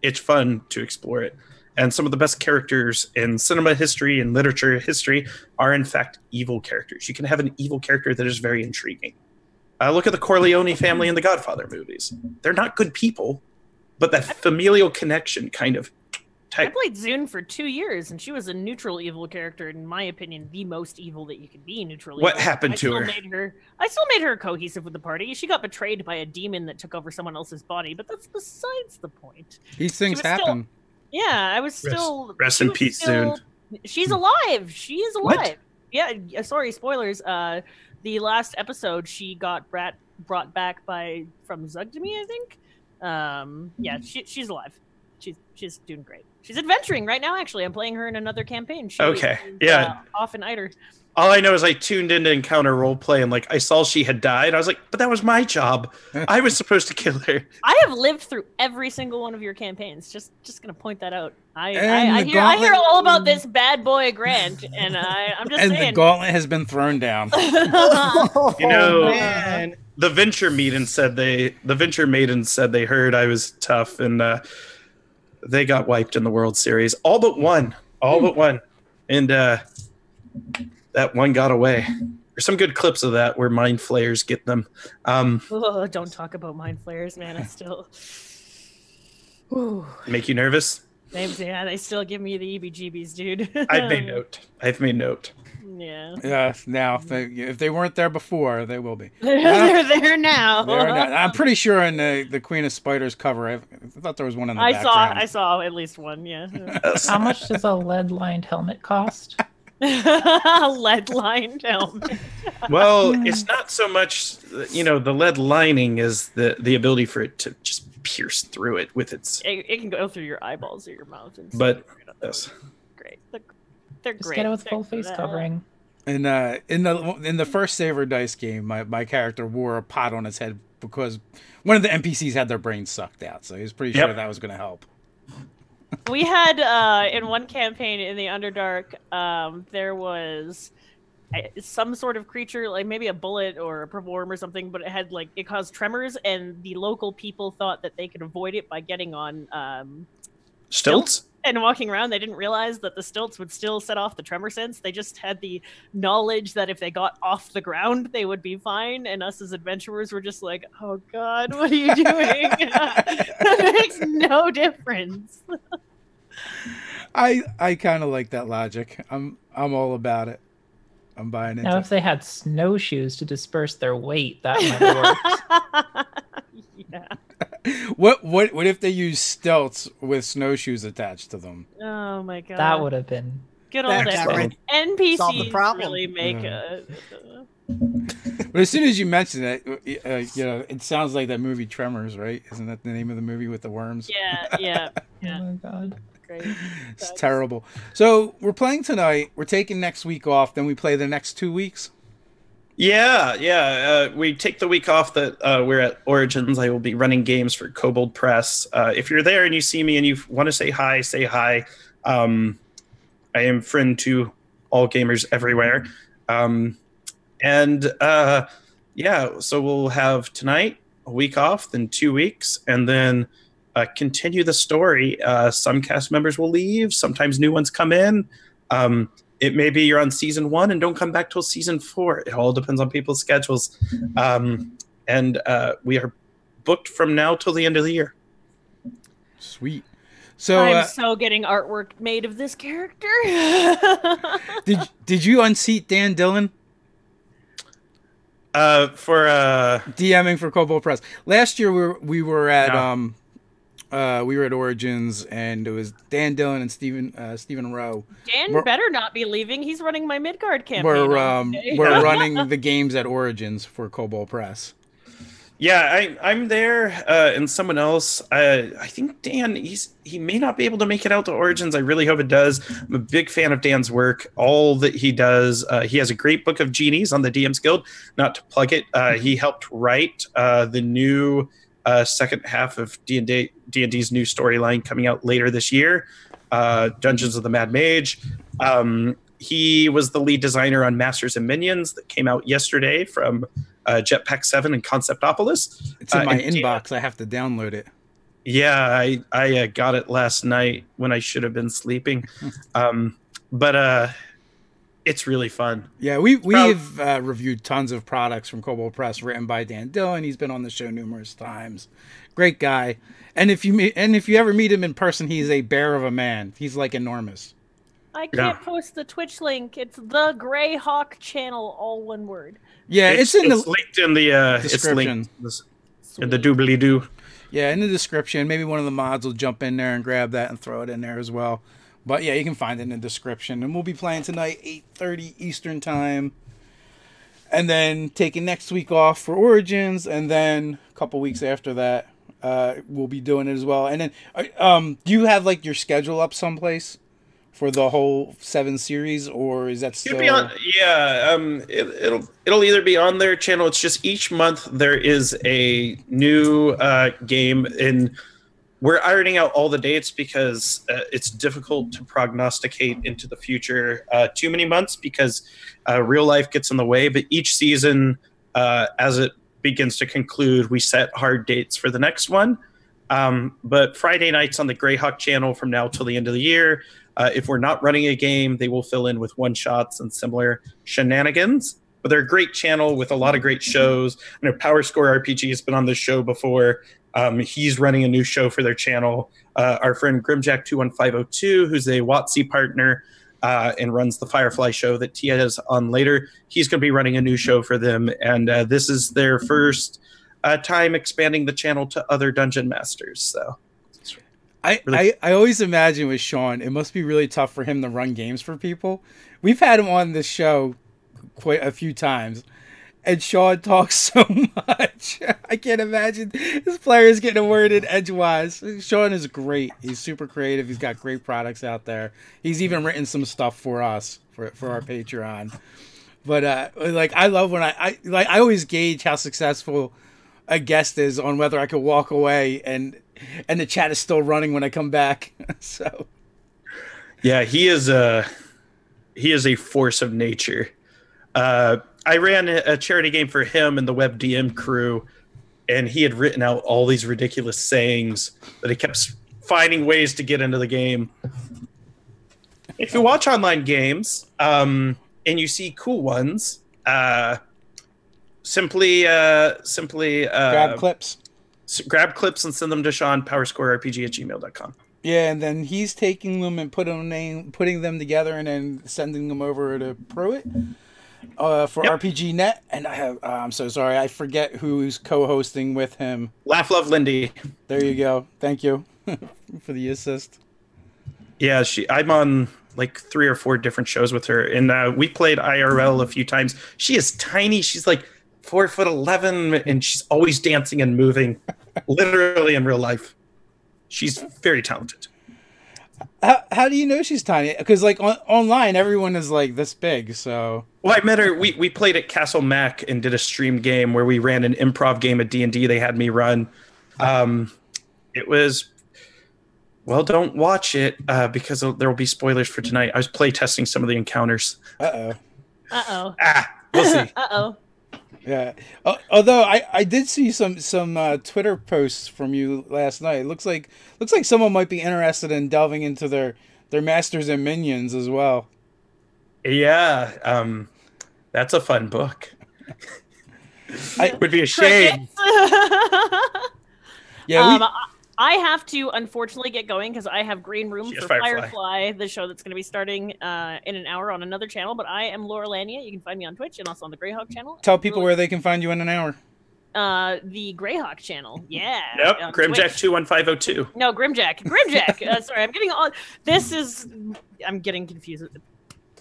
It's fun to explore it, and some of the best characters in cinema history and literature history are in fact evil characters. You can have an evil character that is very intriguing. Look at the Corleone family in the Godfather movies. They're not good people, but that familial connection kind of I played Zune for 2 years, and she was a neutral evil character. In my opinion, the most evil that you could be. Neutral. What evil. happened to her? I still made her cohesive with the party. She got betrayed by a demon that took over someone else's body, but that's besides the point. These things happen. I was still. Rest in peace, Zune. She's alive. She is alive. What? Yeah. Sorry, spoilers. The last episode, she got brought back from Zugdemi, I think. Yeah, she's alive. She's doing great. She's adventuring right now, actually. I'm playing her in another campaign. She is, off in Eider. All I know is I tuned into Encounter Roleplay and like I saw she had died. I was like, but that was my job. I was supposed to kill her. I have lived through every single one of your campaigns. Just gonna point that out. I hear all about this bad boy Grant, and I'm just saying. And the gauntlet has been thrown down. You know, man. the Venture Maidens said they heard I was tough, and they got wiped in the World Series. All but one. And that one got away. There's some good clips of that where mind flayers get them. Don't talk about mind flayers, man. I still Make you nervous? they still give me the EBGBs, dude. I've made note. Yeah. Yeah. Now, if they weren't there before, they will be. They're there now. I'm pretty sure in the Queen of Spiders cover, I thought there was one in the background. I saw at least one. Yeah. How much does a lead-lined helmet cost? Lead-lined helmet. Well, it's not so much, the lead lining is the ability for it to just pierce through it with its. It can go through your eyeballs or your mouth. But yes. Great. They're Just great. get it with full face covering. In the first Saver Dice game, my character wore a pot on his head because one of the NPCs had their brains sucked out, so he was pretty sure that was going to help. We had in one campaign in the Underdark, there was some sort of creature, like maybe a bullet or a worm or something, but it caused tremors, and the local people thought that they could avoid it by getting on Stilts? And walking around. They didn't realize that the stilts would still set off the tremor sense. They just had the knowledge that if they got off the ground, they would be fine. And us as adventurers were just like, oh God, what are you doing? It makes no difference. I kind of like that logic. I'm all about it. I'm buying it. Now, if they had snowshoes to disperse their weight, that might work. Yeah. What if they use stilts with snowshoes attached to them? Oh my God. That would have been good old NPCs Solve the problem. really make But as soon as you mention it, it sounds like that movie Tremors, right? Isn't that the name of the movie with the worms? Yeah. Oh my God. Great. It's terrible. So we're playing tonight. We're taking next week off. Then we play the next 2 weeks. Yeah. We take the week off that we're at Origins. I will be running games for Kobold Press. If you're there and you see me and you want to say hi, say hi. I am friend to all gamers everywhere. So we'll have tonight, a week off, then 2 weeks, and then continue the story. Some cast members will leave. Sometimes new ones come in. It may be you're on season 1 and don't come back till season 4. It all depends on people's schedules. We are booked from now till the end of the year. Sweet. So I'm so getting artwork made of this character. did you unseat Dan Dillon? For DMing for Cobalt Press. Last year we were at Yeah. Origins, and it was Dan Dillon and Stephen Rowe. Dan better not be leaving. He's running my Midgard campaign. We're running the games at Origins for Cobalt Press. Yeah, I'm there, and someone else. I think Dan. He may not be able to make it out to Origins. I really hope it does. I'm a big fan of Dan's work. All that he does. He has a great book of genies on the DM's Guild. Not to plug it. He helped write the new second half of D&D's new storyline coming out later this year, Dungeons of the Mad Mage. He was the lead designer on Masters and Minions that came out yesterday from Jetpack 7 and Conceptopolis. It's in my inbox. I have to download it. Yeah, I got it last night when I should have been sleeping. But it's really fun. Yeah, we've reviewed tons of products from Cobalt Press written by Dan Dillon. He's been on the show numerous times. Great guy. And if you ever meet him in person, he's a bear of a man. He's like enormous. I can't post the Twitch link. It's the Greyhawk channel, all one word. Yeah, it's linked in the description. It's linked in the doobly doo. Yeah, in the description. Maybe one of the mods will jump in there and grab that and throw it in there as well. But yeah, you can find it in the description. And we'll be playing tonight, 8:30 Eastern time. And then taking next week off for Origins. And then a couple weeks after that, we'll be doing it as well. And then, do you have like your schedule up someplace for the whole 7 series, or is that still? It'll either be on their channel. It's just each month there is a new game, and we're ironing out all the dates because it's difficult to prognosticate into the future too many months because real life gets in the way. But each season, as it begins to conclude, we set hard dates for the next one. But Friday nights on the Greyhawk channel from now till the end of the year. If we're not running a game, they will fill in with one-shots and similar shenanigans. But they're a great channel with a lot of great shows. I know Power Score RPG has been on this show before. He's running a new show for their channel. Our friend Grimjack21502, who's a WotC partner and runs the Firefly show that Tia is on later, he's going to be running a new show for them. And this is their first time expanding the channel to other Dungeon Masters. So I always imagine with Sean, it must be really tough for him to run games for people. We've had him on this show quite a few times, and Sean talks so much. I can't imagine his players getting a word in edgewise. Sean is great. He's super creative. He's got great products out there. He's even written some stuff for us for our Patreon. But I love when I always gauge how successful a guest is on whether I could walk away and the chat is still running when I come back. So, yeah, he is a force of nature. I ran a charity game for him and the WebDM crew, and he had written out all these ridiculous sayings that he kept finding ways to get into the game. If you watch online games and you see cool ones, simply grab clips. Grab clips and send them to Sean, powerscorerpg@gmail.com. Yeah, and then he's taking them and putting them together and then sending them over to Pruitt for RPG.net. And I'm so sorry, I forget who's co-hosting with him. Laugh Love Lindy. There you go. Thank you for the assist. Yeah, I'm on like 3 or 4 different shows with her, and we played IRL a few times. She is tiny. She's like 4'11", and she's always dancing and moving, literally in real life. She's very talented. How do you know she's tiny? Because like online, everyone is like this big. So well, I met her. We played at Castle Mac and did a stream game where we ran an improv game at D&D. They had me run. It was well. Don't watch it because there will be spoilers for tonight. I was play testing some of the encounters. Uh oh. We'll see. Yeah. Although I did see some Twitter posts from you last night. It looks like someone might be interested in delving into their Masters and Minions as well. Yeah. That's a fun book. It would be a shame. Yeah. I have to unfortunately get going because I have Green Room Yes, for Firefly. Firefly, the show that's going to be starting in an hour on another channel. But I am Lauralania. You can find me on Twitch and also on the Greyhawk channel. Tell people where they can find you in an hour. The Greyhawk channel. Yeah. Yep, on Grimjack Twitch. 21502. No, Grimjack. Sorry, I'm getting on. I'm getting confused with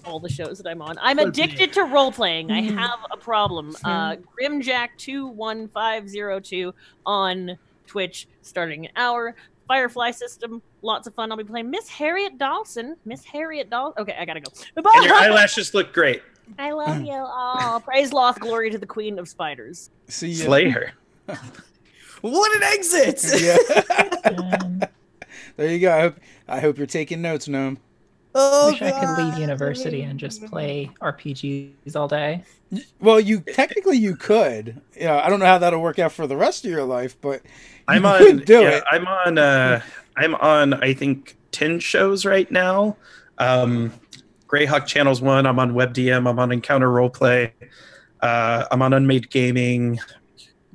all the shows that I'm on. I'm addicted to role playing. I have a problem. Grimjack 21502 on Twitch, starting an hour. Firefly system, lots of fun. I'll be playing Miss Harriet Dawson. Okay, I gotta go. Bye. And your eyelashes look great. I love you all. Praise Loth, glory to the Queen of Spiders. See ya. Slay her. What an exit! Yeah. There you go. I hope you're taking notes, Gnome. Oh, Wish I could leave university and just play RPGs all day. Well, you could. You know, I don't know how that'll work out for the rest of your life, but you could do it. I'm on I think 10 shows right now. Greyhawk Channel's one. I'm on WebDM. I'm on Encounter Roleplay. I'm on Unmade Gaming.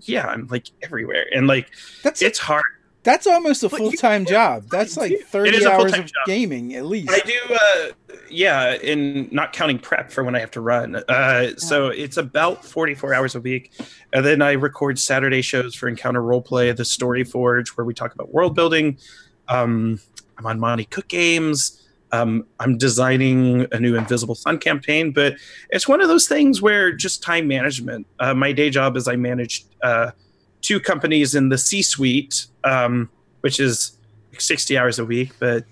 Yeah, I'm like everywhere, and like it's hard. That's almost a full-time job. That's like 30 hours of gaming at least. I do, and not counting prep for when I have to run. So it's about 44 hours a week. And then I record Saturday shows for Encounter Roleplay, the Story Forge, where we talk about world building. I'm on Monty Cook Games. I'm designing a new Invisible Sun campaign, but it's one of those things where just time management. My day job is I manage 2 companies in the C-suite, which is 60 hours a week. But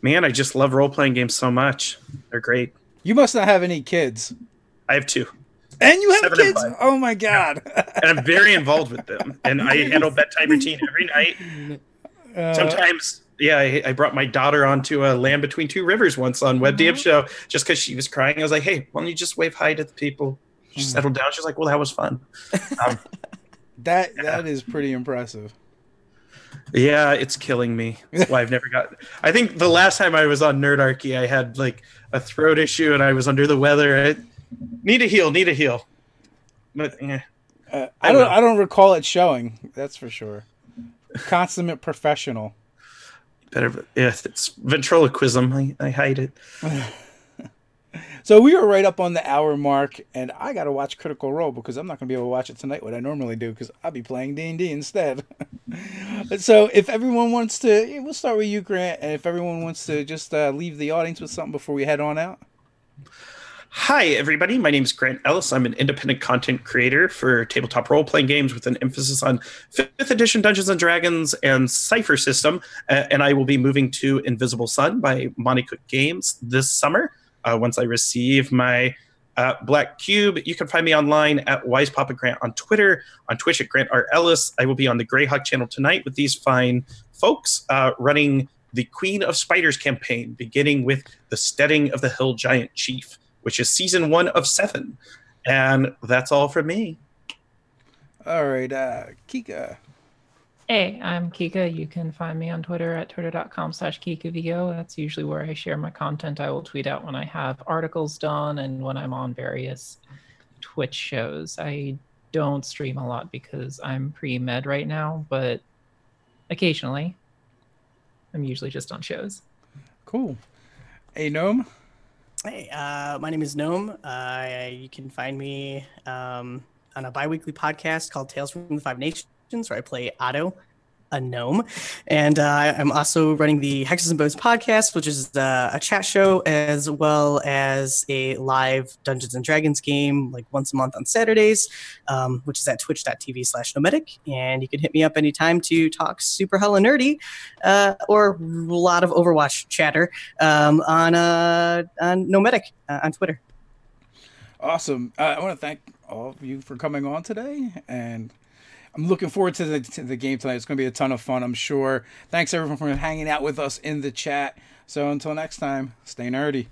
man, I just love role-playing games so much. They're great. You must not have any kids. I have 2. And you have 7 kids? and 5. Oh my god. And I'm very involved with them. And I handle bedtime routine every night. Sometimes, I brought my daughter onto a Land Between Two Rivers once on WebDM show just because she was crying. I was like, hey, why don't you just wave hi to the people? She settled down. She's like, well, that was fun. That is pretty impressive. Yeah, it's killing me. That's why I've never got. I think the last time I was on Nerdarchy, I had like a throat issue and I was under the weather. I need to heal. But I don't recall it showing. That's for sure. Consummate professional. Better, it's ventriloquism. I hide it. So we were right up on the hour mark, and I got to watch Critical Role because I'm not going to be able to watch it tonight, what I normally do, because I'll be playing D&D instead. So if everyone wants to, we'll start with you, Grant, and if everyone wants to just leave the audience with something before we head on out. Hi, everybody. My name is Grant Ellis. I'm an independent content creator for tabletop role-playing games with an emphasis on 5th edition Dungeons & Dragons and Cypher system, and I will be moving to Invisible Sun by Monty Cook Games this summer. Once I receive my Black Cube, you can find me online at WisePapaGrant on Twitter, on Twitch at Grant R. Ellis. I will be on the Greyhawk channel tonight with these fine folks running the Queen of Spiders campaign, beginning with the Steading of the Hill Giant Chief, which is season 1 of 7. And that's all from me. All right, Kikka. Hey, I'm Kikka. You can find me on Twitter at twitter.com/KikkaVO. That's usually where I share my content. I will tweet out when I have articles done and when I'm on various Twitch shows. I don't stream a lot because I'm pre-med right now, but occasionally. I'm usually just on shows. Cool. Hey, Gnome. Hey, my name is Gnome. You can find me on a bi-weekly podcast called Tales from the Five Nations, where I play Otto, a gnome. And I'm also running the Hexes and Bones podcast, which is a chat show as well as a live Dungeons and Dragons game, like once a month on Saturdays, which is at twitch.tv/nomadic. And you can hit me up anytime to talk super hella nerdy or a lot of Overwatch chatter on Nomadic on Twitter. Awesome. I want to thank all of you for coming on today, and I'm looking forward to the game tonight. It's going to be a ton of fun, I'm sure. Thanks, everyone, for hanging out with us in the chat. So until next time, stay nerdy.